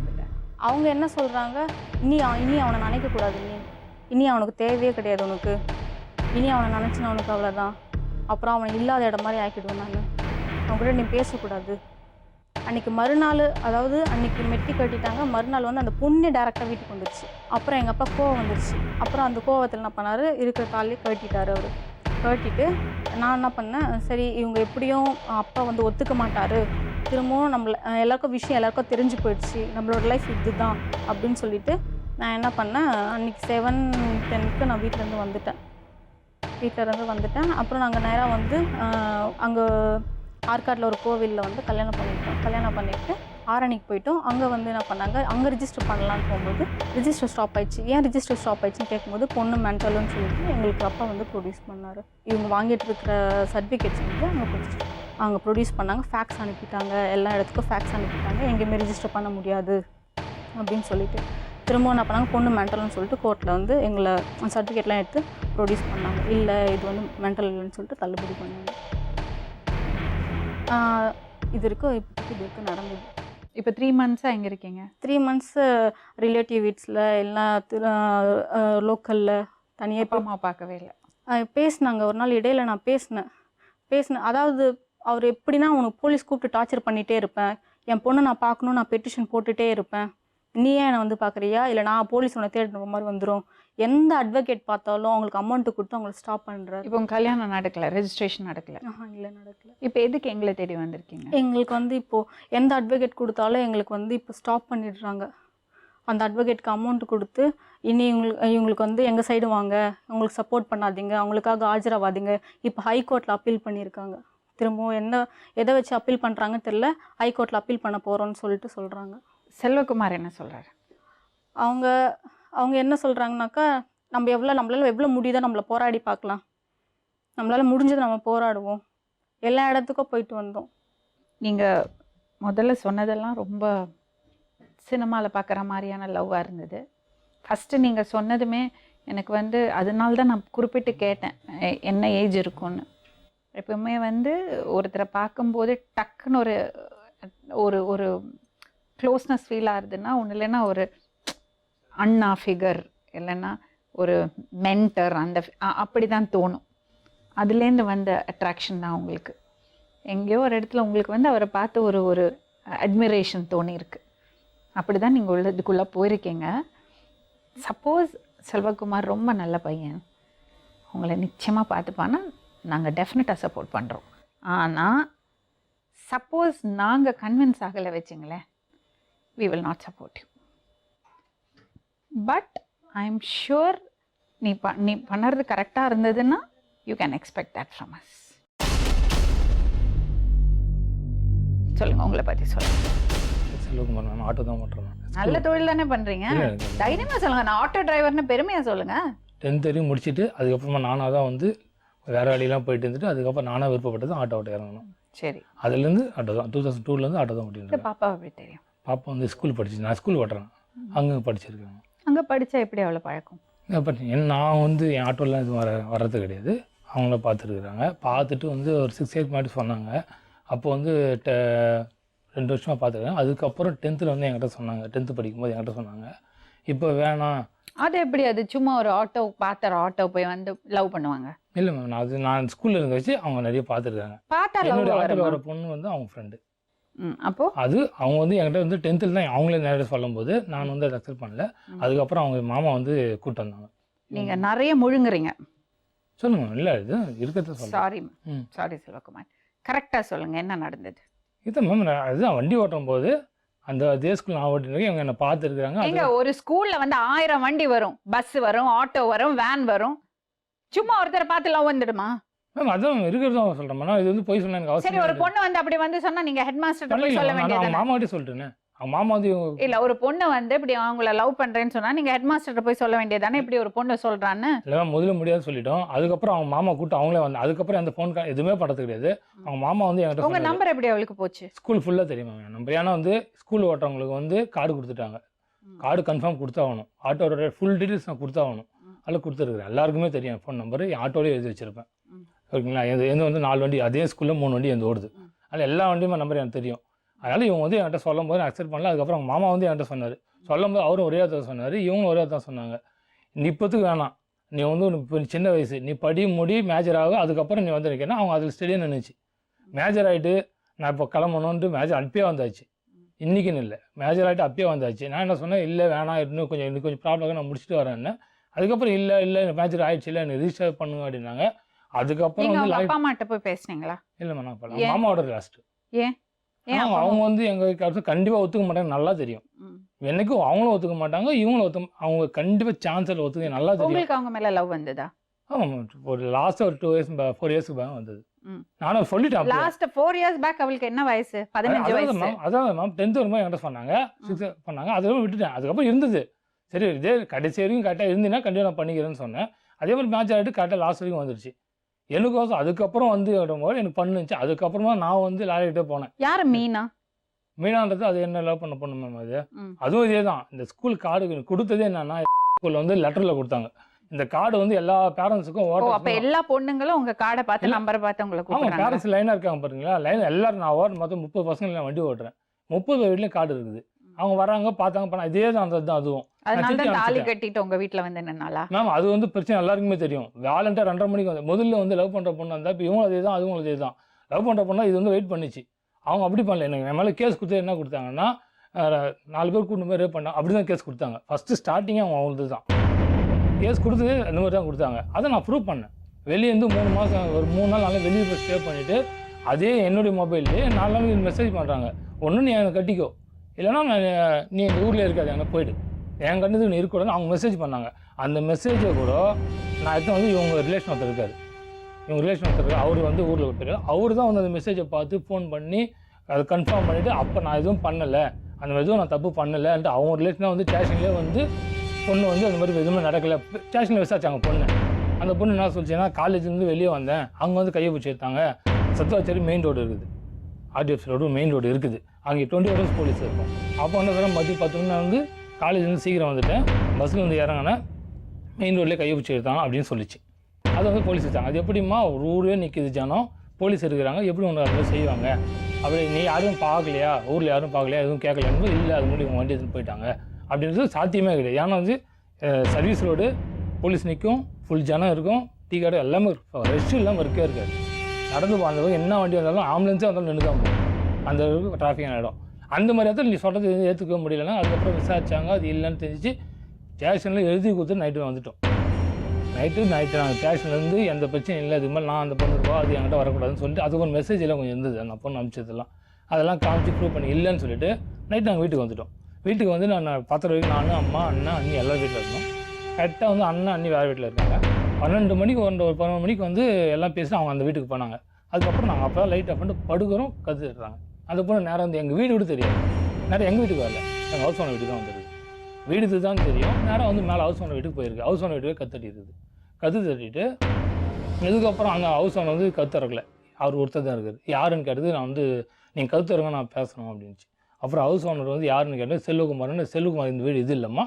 அவங்க என்ன சொல்கிறாங்க, இனி அவனை நினைக்கக்கூடாது, இனி அவனுக்கு தேவையே கிடையாது, உனக்கு இனி அவனை நினச்சினா அவனுக்கு அவ்வளோதான், அப்புறம் அவனை இல்லாத இடம் மாதிரி ஆக்கிடுவேன் நான், அவன்கிட்ட நீ பேசக்கூடாது. அன்றைக்கி மறுநாள், அதாவது அன்றைக்கி மெட்டி கட்டிட்டாங்க, மறுநாள் வந்து அந்த பொண்ணு டேரெக்டாக வீட்டுக்கு வந்துடுச்சு. அப்புறம் எங்கள் அப்பா கோவம் வந்துடுச்சு. அப்புறம் அந்த கோவத்தில் என்ன பண்ணார், இருக்கிற தாலியே கட்டிட்டார். அவர் கட்டிட்டு நான் என்ன பண்ணேன், சரி இவங்க எப்படியும் அப்பா வந்து ஒத்துக்க மாட்டார், திரும்பவும் எல்லாருக்கும் தெரிஞ்சு போயிடுச்சு, நம்மளோட லைஃப் இதுதான் அப்படின்னு சொல்லிட்டு நான் என்ன பண்ணேன், அன்றைக்கி 7:10க்கு நான் வீட்டிலேருந்து வந்துட்டேன். அப்புறம் நாங்கள் நேராக வந்து அங்கே ஆற்காட்டில் ஒரு கோவிலில் வந்து கல்யாணம் பண்ணிவிட்டு ஆரணிக்கு போயிட்டோம். அங்கே வந்து என்ன பண்ணாங்க, அங்கே ரிஜிஸ்டர் பண்ணலான்னு போகும்போது ரிஜிஸ்டர் ஸ்டாப் ஆயிடுச்சு. ஏன் ரிஜிஸ்டர் ஸ்டாப் ஆயிடுச்சுன்னு கேட்கும்போது பொண்ணு மென்டலுன்னு சொல்லிட்டு எங்களுக்கு அப்பா வந்து ப்ரொடியூஸ் பண்ணார். இவங்க வாங்கிட்டு இருக்கிற சர்டிஃபிகேட்ஸ் வந்து அங்கே ப்ரொடியூஸ் பண்ணாங்க, ஃபேக்ஸ் அனுப்பிட்டாங்க, எல்லா இடத்துக்கும் ஃபேக்ஸ் அனுப்பிட்டாங்க, எங்கேயுமே ரிஜிஸ்டர் பண்ண முடியாது அப்படின்னு சொல்லிட்டு திரும்பவும் என்ன பண்ணாங்க, பொண்ணு மென்டல்னு சொல்லிட்டு கோர்ட்டில் வந்து எங்களை சர்டிஃபிகேட்லாம் எடுத்து ப்ரொடியூஸ் பண்ணாங்க. இல்லை இது வந்து மென்டல் இல்லைன்னு சொல்லிட்டு தள்ளுபடி பண்ணாங்க. இது வரைக்கும் நடந்தது. இப்போ 3 மந்த்ஸாக எங்கே இருக்கீங்க? 3 மந்த்ஸு ரிலேட்டிவ் வீட்ஸில் எல்லாம் லோக்கலில் தனியாக அம்மா பார்க்கவே இல்லை. பேசினாங்க ஒரு நாள் இடையில நான் பேசினேன். அதாவது அவர் எப்படின்னா, உனக்கு போலீஸ் கூப்பிட்டு டார்ச்சர் பண்ணிகிட்டே இருப்பேன், என் பொண்ணை நான் பார்க்கணும், நான் பெட்டிஷன் போட்டுகிட்டே இருப்பேன், நீ ஏன் என்னை வந்து பார்க்குறியா, இல்லை நான் போலீஸ் உன்னை தேடுற மாதிரி வந்துடும், எந்த அட்வொகேட் பார்த்தாலும் அவங்களுக்கு அமௌண்ட்டு கொடுத்து அவங்களை ஸ்டாப் பண்ணுறேன். இப்போ உங்கள் கல்யாணம் நடக்கலை, ரெஜிஸ்ட்ரேஷன் நடக்கலை? இல்லை நடக்கலை. இப்போ எதுக்கு எங்களை தேடி வந்திருக்கீங்க? எங்களுக்கு வந்து இப்போது எந்த அட்வொகேட் கொடுத்தாலும் எங்களுக்கு வந்து இப்போ ஸ்டாப் பண்ணிடுறாங்க. அந்த அட்வொகேட்க்கு அமௌண்ட் கொடுத்து இனி இவங்களுக்கு வந்து எங்கள் சைடு வாங்க, உங்களுக்கு சப்போர்ட் பண்ணாதீங்க, அவங்களுக்காக ஆஜராகாதீங்க. இப்போ ஹைகோர்ட்டில் அப்பீல் பண்ணியிருக்காங்க. திரும்பவும் எதை வச்சு அப்பீல் பண்ணுறாங்கன்னு தெரில. ஹைகோர்ட்டில் அப்பீல் பண்ண போகிறோன்னு சொல்கிறாங்க. செல்வகுமார் என்ன சொல்கிறாரு? அவங்க என்ன சொல்கிறாங்கனாக்கா, நம்மளால எவ்வளோ முடியுதோ நம்மளை போராடி பார்க்கலாம், நம்மளால் முடிஞ்சது நம்ம போராடுவோம், எல்லா இடத்துக்கும் போயிட்டு வந்தோம். நீங்கள் முதல்ல சொன்னதெல்லாம் ரொம்ப சினிமாவில் பார்க்குற மாதிரியான லவ்வாக இருந்தது. ஃபஸ்ட்டு நீங்கள் சொன்னதுமே எனக்கு வந்து அதனால தான் நான் குறிப்பிட்டு கேட்டேன் என்ன ஏஜ் இருக்கும்னு. எப்பவுமே வந்து ஒருத்தரை பார்க்கும்போது டக்குன்னு ஒரு ஒரு க்ளோஸ்னஸ் ஃபீல் ஆகுதுன்னா ஒன்று இல்லைன்னா ஒரு அண்ணா ஃபிகர் இல்லைன்னா ஒரு மென்டர் அப்படி தான் தோணும். அதுலேருந்து வந்த அட்ராக்ஷன் தான் உங்களுக்கு. எங்கேயோ ஒரு இடத்துல உங்களுக்கு வந்து அவரை பார்த்து ஒரு அட்மிரேஷன் தோணியிருக்கு. அப்படி தான் நீங்கள் இதுக்குள்ளே போயிருக்கீங்க. சப்போஸ் செல்வகுமார் ரொம்ப நல்ல பையன், உங்களை நிச்சயமாக பார்த்துப்பானா நாங்கள் டெஃபினட்டாக சப்போர்ட் பண்ணுறோம். ஆனால் சப்போஸ் நாங்கள் கன்வின்ஸ் ஆகலை வச்சுங்களேன், we will not support you. But I am sure நீ பண்ணுறது கரெக்டாக இருந்ததுன்னா you can expect that from us. சொல்லுங்கள், உங்களை பற்றி சொல்லுங்கள். செல்வகுமார் நான் ஆட்டோ தான் பண்ணுறேன். நல்ல தொழில் தானே பண்ணுறீங்க, தைரியமாக சொல்லுங்கள். நான் ஆட்டோ டிரைவர்னு பெருமையாக சொல்லுங்கள். 10th வரையும் முடிச்சுட்டு அதுக்கப்புறமா நானாக தான் வந்து வேறு வழியெல்லாம் போயிட்டு இருந்துட்டு அதுக்கப்புறம் நானாக விருப்பப்பட்டது ஆட்டோ இறங்கணும். சரி, அதுலேருந்து ஆட்டோ தான் 2002லேருந்து ஆட்டோ தான் ஓட்டிட்டு. பாப்பா எப்படி தெரியும்? பாப்பா வந்து ஸ்கூல் படிச்சு, நான் ஸ்கூல் ஓட்டுறேன், அங்கே படிச்சிருக்காங்க. அங்கே படித்தா எப்படி அவ்வளோ பழக்கம்? நான் வந்து என் ஆட்டோலாம் இது வர்றது கிடையாது, அவங்கள பார்த்துருக்குறாங்க. பார்த்துட்டு வந்து ஒரு 6 இயர்ஸ் முன்னாடி சொன்னாங்க. அப்போ வந்து 2 வருஷமாக பார்த்துருக்கேன். அதுக்கப்புறம் 10th வந்து என்கிட்ட சொன்னாங்க, 10th படிக்கும்போது என்கிட்ட சொன்னாங்க இப்போ வேணாம். அது எப்படி? அது சும்மா ஒரு ஆட்டோ பார்த்துற ஆட்டோ போய் வந்து லவ் பண்ணுவாங்க? இல்லை மேம், நான் ஸ்கூலில் இருந்த வச்சு அவங்க நிறைய பார்த்துருக்காங்க. என்னோட ஆட்டோவில் வர பொண்ணு வந்து அவங்க ஃப்ரெண்டு. அப்போ அது அவங்க வந்து என்கிட்ட வந்து 10th தான் அவங்களே நேரடியாக சொல்லும்போது நான் வந்து அதை அக்செப்ட் பண்ணல. அதுக்கப்புறம் அவங்க மாமா வந்து கூப்பிட்டு வந்தாங்க. நீங்கள் நிறைய முழுங்குறீங்க. சொல்லுங்க. இல்லை இது இருக்கிறத சொல்லுங்க. சாரி செல்வகுமார், கரெக்டாக சொல்லுங்கள், என்ன நடந்தது? இதுதான் மேம், அதுதான் வண்டி ஓட்டும் போது அதே ஸ்கூல் நான் ஓட்டிருக்கேன், இவங்க என்ன பார்த்துருக்காங்க. எங்க ஒரு ஸ்கூலில் வந்து 1000 வண்டி வரும், பஸ் வரும், ஆட்டோ வரும், வேன் வரும். சும்மா ஒருத்தரை பார்த்து லவ் வந்துடுமா மேம்? அதான் இருக்கிறது சொல்கிறேன். நான் இது வந்து போய் சொன்னேன் எனக்கு அவசியம். சரி, ஒரு பொண்ணு வந்து அப்படி வந்து சொன்னா நீங்க ஹெட் மாஸ்டர் போய் சொல்ல வேண்டியது. மாமா கிட்ட சொல்லிட்டேன். அவங்க மாமா வந்து இல்ல, ஒரு பொண்ணு வந்து இப்படி அவங்கள லவ் பண்றேன்னு சொன்னா நீங்க ஹெட் மாஸ்டர் போய் சொல்ல வேண்டியதானே இப்படி ஒரு பொண்ணு சொல்றான்னு? இல்லை, முதல்ல முடியாது சொல்லிட்டோம். அதுக்கப்புறம் அவங்க மாமா கூப்பிட்டு அவங்களே வந்து அதுக்கப்புறம் அந்த ஃபோன் எதுவுமே படுறது கிடையாது. அவங்க மாமா வந்து என்கிட்ட உங்க நம்பர் எப்படி அவளுக்கு போச்சு? ஸ்கூல் ஃபுல்லாக தெரியுமா என் நம்பர்? ஏன்னா வந்து ஸ்கூல் ஓட்டுறவங்களுக்கு வந்து கார்டு கொடுத்துட்டாங்க. கார்டு கன்ஃபார்ம் கொடுத்தாகணும், ஆட்டோட ஃபுல் டீட்டெயில்ஸ் நான் கொடுத்தாகணும். அதில் கொடுத்துருக்குறேன். எல்லாருக்குமே தெரியும் ஃபோன் நம்பர், என் ஆட்டோலேயே எழுதி வச்சிருப்பேன். ஓகேங்களா? எந்த வந்து 4 வண்டி அதே ஸ்கூலில் 3 வண்டி எந்த ஓடுது. அதில் எல்லா வண்டியுமே நம்பர் எனக்கு தெரியும். அதனால் இவங்க வந்து என்கிட்ட சொல்லும் போது நான் அக்செப்ட் பண்ணல. அதுக்கப்புறம் அவங்க மாமா வந்து என்கிட்ட சொன்னார். சொல்லும் போது அவரும் ஒரே தான் சொன்னார், இவங்களும் ஒரே தான் சொன்னாங்க. நீ இப்போத்துக்கு வேணாம், நீ வந்து இப்போ சின்ன வயசு, நீ படி முடி மேஜர் ஆகும், அதுக்கப்புறம் நீ வந்து நிற்கணும். அவங்க அதில் ஸ்டெடியாக நின்றுச்சு. மேஜர் ஆகிட்டு நான் இப்போ கிளம்பணுன்ட்டு மேஜர் அப்பயே வந்தாச்சு. இன்றைக்கின்னு இல்லை, மேஜர் ஆகிட்டு அப்பயே வந்தாச்சு. நான் என்ன சொன்னேன், இல்லை வேணாம், இன்னும் கொஞ்சம் ப்ராப்ளம் நான் முடிச்சுட்டு வரேன்னு. அதுக்கப்புறம் இல்லை மேஜர் ஆகிடுச்சு, இல்லை எனக்கு ரிஜிஸ்டர் பண்ணுங்க அப்படின்னாங்க. அதுக்கப்புறம் வந்து அப்பா அம்மாட்ட போய் பேசுனீங்களா? இல்லைம்மா, நான் பண்ணல. மாமாவோட லாஸ்ட்டு. ஏன் அவங்க வந்து எங்களுக்கு கண்டிப்பாக ஒத்துக்க மாட்டாங்க, நல்லா தெரியும். என்னைக்கும் அவங்களும் ஒத்துக்க மாட்டாங்க, இவங்களும் அவங்க கண்டிப்பாக சான்ஸில் ஒத்துக்க நல்லா தெரியும். உங்களுக்கு அவங்க மேலே லவ் வந்ததா? ஆமாம், ஒரு லாஸ்ட் ஒரு 2 இயர்ஸ் 4 இயர்ஸ்க்கு பேக் வந்தது. நானும் சொல்லிட்டேன். லாஸ்ட் 4 இயர்ஸ் பேக் அவளுக்கு என்ன வயசு? 15 வயசு. அதான் மேம், 10th வரும்போது என்கிட்ட சொன்னாங்க, 6 பண்ணாங்க. அதெல்லாம் விட்டுட்டேன். அதுக்கப்புறம் இருந்தது. சரி, இதே கடைசி வரைக்கும் கரெக்டாக இருந்தீங்கன்னா கண்டிப்பாக நான் பண்ணிக்கிறேன்னு சொன்னேன். அதே மாதிரி மேட்ச் ஆகிட்டு கரெக்டாக லாஸ்ட் வரைக்கும் வந்துருச்சு. எனக்கோசம் அதுக்கப்புறம் வந்து விடும்போது எனக்கு பண்ணுச்சு. அதுக்கப்புறமா நான் வந்து லாரிக்கிட்டே போனேன். யார் மீனா? மீனான்றது அது என்ன லவ் பண்ண பொண்ணு மேம். அது அதுவும் இதே தான். இந்த ஸ்கூல் கார்டு கொடுத்ததே என்னன்னா, ஸ்கூலில் வந்து லெட்டரில் கொடுத்தாங்க. இந்த கார்டு வந்து எல்லா பேரண்ட்ஸுக்கும் அப்ப எல்லா பொண்ணுங்களும் உங்க கார்டை பார்த்து நம்பரை பார்த்து உங்களை கூப்பிடுறாங்க. பேரண்ட்ஸ் லைனாக இருக்காங்க பாருங்களா, லைன் எல்லாரும் நான் ஓடுற மொத்தம் 30 பசங்க நான் வண்டி ஓட்டுறேன். 30 வீட்லேயும் கார்டு இருக்குது. அவங்க வராங்க, பார்த்தாங்க, பண்ண இதே தான் அந்த தான். அதுவும் அதனால தான் தாலி கட்டிட்டு உங்க வீட்டில் வந்து என்னன்னாலா மேம்? அது வந்து பிரச்சனை எல்லாருக்குமே தெரியும். வாலண்டியர் 2:30 மணிக்கு வந்து முதல்ல வந்து லவ் பண்ணுற பொண்ணு இருந்தால் இப்போ இவங்க அதே தான், அதுவும் அதே தான். லவ் பண்ணுற பொண்ணா இது வந்து வெயிட் பண்ணிச்சு. அவங்க அப்படி பண்ணல. எனக்கு என் மேலே கேஸ் கொடுத்து என்ன கொடுத்தாங்கன்னா, 4 பேர் கூட்டு போய் ரேப் பண்ணாங்க, அப்படி தான் கேஸ் கொடுத்தாங்க. ஃபஸ்ட்டு ஸ்டார்டிங்கே அவங்க அவங்களுக்கு தான் கேஸ் கொடுத்தது, அந்த மாதிரி தான் கொடுத்தாங்க. அதை நான் ப்ரூவ் பண்ணேன். வெளியே வந்து 3 மாதம் ஒரு 3 நாள் நல்லா வெளியே போய் ஸ்டே பண்ணிவிட்டு அதே என்னுடைய மொபைல்லே 4 நாள் மெசேஜ் பண்ணுறாங்க, ஒன்று நீ எனக்கு கட்டிக்கோ, இல்லைனா நீ எங்கள் ஊரில் இருக்காது, அங்கே போய்டு. என் கண்ணுக்கு ஒன்று இருக்கக்கூடாதுன்னு அவங்க மெசேஜ் பண்ணாங்க. அந்த மெசேஜை கூட நான் எடுத்து வந்து இவங்க ரிலேஷன் ஒருத்தர் இருக்கார், இவங்க ரிலேஷன் ஒருத்தர் இருக்கார், அவர் வந்து ஊரில் ஒருத்தர், அவர் தான் வந்து அந்த மெசேஜை பார்த்து ஃபோன் பண்ணி அதை கன்ஃபார்ம் பண்ணிவிட்டு அப்போ நான் எதுவும் பண்ணலை, அந்த மாதிரி எதுவும் நான் தப்பு பண்ணலைன்ட்டு அவங்க ரிலேஷனாக வந்து ஸ்டேஷன்லேயே வந்து பொண்ணு வந்து அந்த மாதிரி எதுவுமே நடக்கலை ஸ்டேஷனில் விசாரிச்சாங்க பொண்ணு. அந்த பொண்ணு என்ன சொல்லிச்சுன்னா காலேஜ்லேருந்து வெளியே வந்தேன், அங்கே வந்து கையை பிடிச்சி எடுத்தாங்க, சத்துவாச்சேரி மெயின் ரோடு இருக்குது, ஆர்டிஎஃப் ரோடு மெயின் ரோடு இருக்குது, அங்கே 24 hours போலீஸ் இருக்கும். அப்போ வந்து வேறு மதியம் 10 மணி வந்து காலேஜ்லேருந்து சீக்கிரம் வந்துட்டேன், பஸ்ஸில் வந்து இறங்கினேன், மெயின் ரோட்லேயே கையை பிடிச்சி எடுத்தாங்க அப்படின்னு சொல்லிச்சு. அதை வந்து போலீஸ் வச்சாங்க. அது எப்படிமா ஒரு ஊரே நிற்கிது ஜனம், போலீஸ் இருக்கிறாங்க, எப்படி ஒன்று அதை செய்வாங்க, அப்படி நீ யாரும் பார்க்கலையா, ஊரில் யாரும் பார்க்கலையா, எதுவும் கேட்கலன்னு இல்லை, அது முன்னாடி வண்டி எடுத்துன்னு போயிட்டாங்க அப்படின்றது சாத்தியமே கிடையாது. ஏன்னா வந்து சர்வீஸ் ரோடு, போலீஸ் நிற்கும், ஃபுல் ஜனம் இருக்கும், டீ கடை எல்லாமே இருக்கும், ரெஸ்ட் இல்லாமல் இருக்கவே இருக்காது. நடந்து போகிறவங்க என்ன வண்டி வந்தாலும் ஆம்புலன்ஸே வந்தாலும் நின்று தான் போகும், அந்த டிராஃபிக்கான இடம். அந்த மாதிரி இடத்துல நீ சொல்கிறது ஏற்றுக்க முடியலன்னா அதுக்கப்புறம் விசாரிச்சாங்க, அது இல்லைன்னு தெரிஞ்சு ஸ்டேஷனில் எழுதி கொடுத்து நைட்டு வந்துட்டோம். நைட்டு நாங்கள் ஸ்டேஷன்லேருந்து எந்த பிரச்சனையும் இல்லை, இதுக்கு மேலே நான் அந்த பொண்ணு இருக்கோ அது என்கிட்ட வரக்கூடாதுன்னு சொல்லிட்டு அதுக்கு ஒரு மெசேஜ் எல்லாம் கொஞ்சம் இருந்தது, அந்த பொண்ணு அனுப்பிச்சதெல்லாம் அதெல்லாம் காமிச்சு ப்ரூவ் பண்ணி இல்லைன்னு சொல்லிட்டு நைட்டு நாங்கள் வீட்டுக்கு வந்துட்டோம். வீட்டுக்கு வந்து நான் 10 வரைக்கும் நான், அம்மா, அண்ணா, அண்ணி எல்லாம் வீட்டில் இருக்கோம். கரெக்டாக வந்து அண்ணா அண்ணி வேறு வீட்டில் இருக்காங்க. 12 மணிக்கு ஒரு 11 மணிக்கு வந்து எல்லாம் பேசி அவங்க அந்த வீட்டுக்கு போனாங்க. அதுக்கப்புறம் நாங்கள் அப்போ லைட் ஆஃப் பண்ணிட்டு படுக்கிறோம், கற்றுடுறாங்க. அந்த பொண்ணு நேரம் வந்து எங்கள் வீடு கூட தெரியாது, நேரம் எங்கள் வீட்டுக்கு வரல, எங்கள் ஹவுஸ் ஓனர் வீட்டுக்கு தான் வந்துருக்கு. வீடு தான் தெரியும், நேரம் வந்து மேலே ஹவுஸ் ஓனர் வீட்டுக்கு போயிருக்கு. ஹவுஸ் ஓனர் வீட்டுக்கு கற்று தட்டிட்டு இதுக்கப்புறம் அங்கே ஹவுஸ் ஓனர் வந்து கற்றுறக்கல, அவர் ஒருத்தர் தான் இருக்குது. யாருன்னு கேட்டது நான் வந்து நீங்கள் கற்றுறங்க நான் பேசணும் அப்படின்ச்சு. அப்புறம் ஹவுஸ் ஓனர் வந்து யாருன்னு கேட்டது செல்வகுமார்னு, செல்வகுமார் இந்த வீடு இது இல்லைம்மா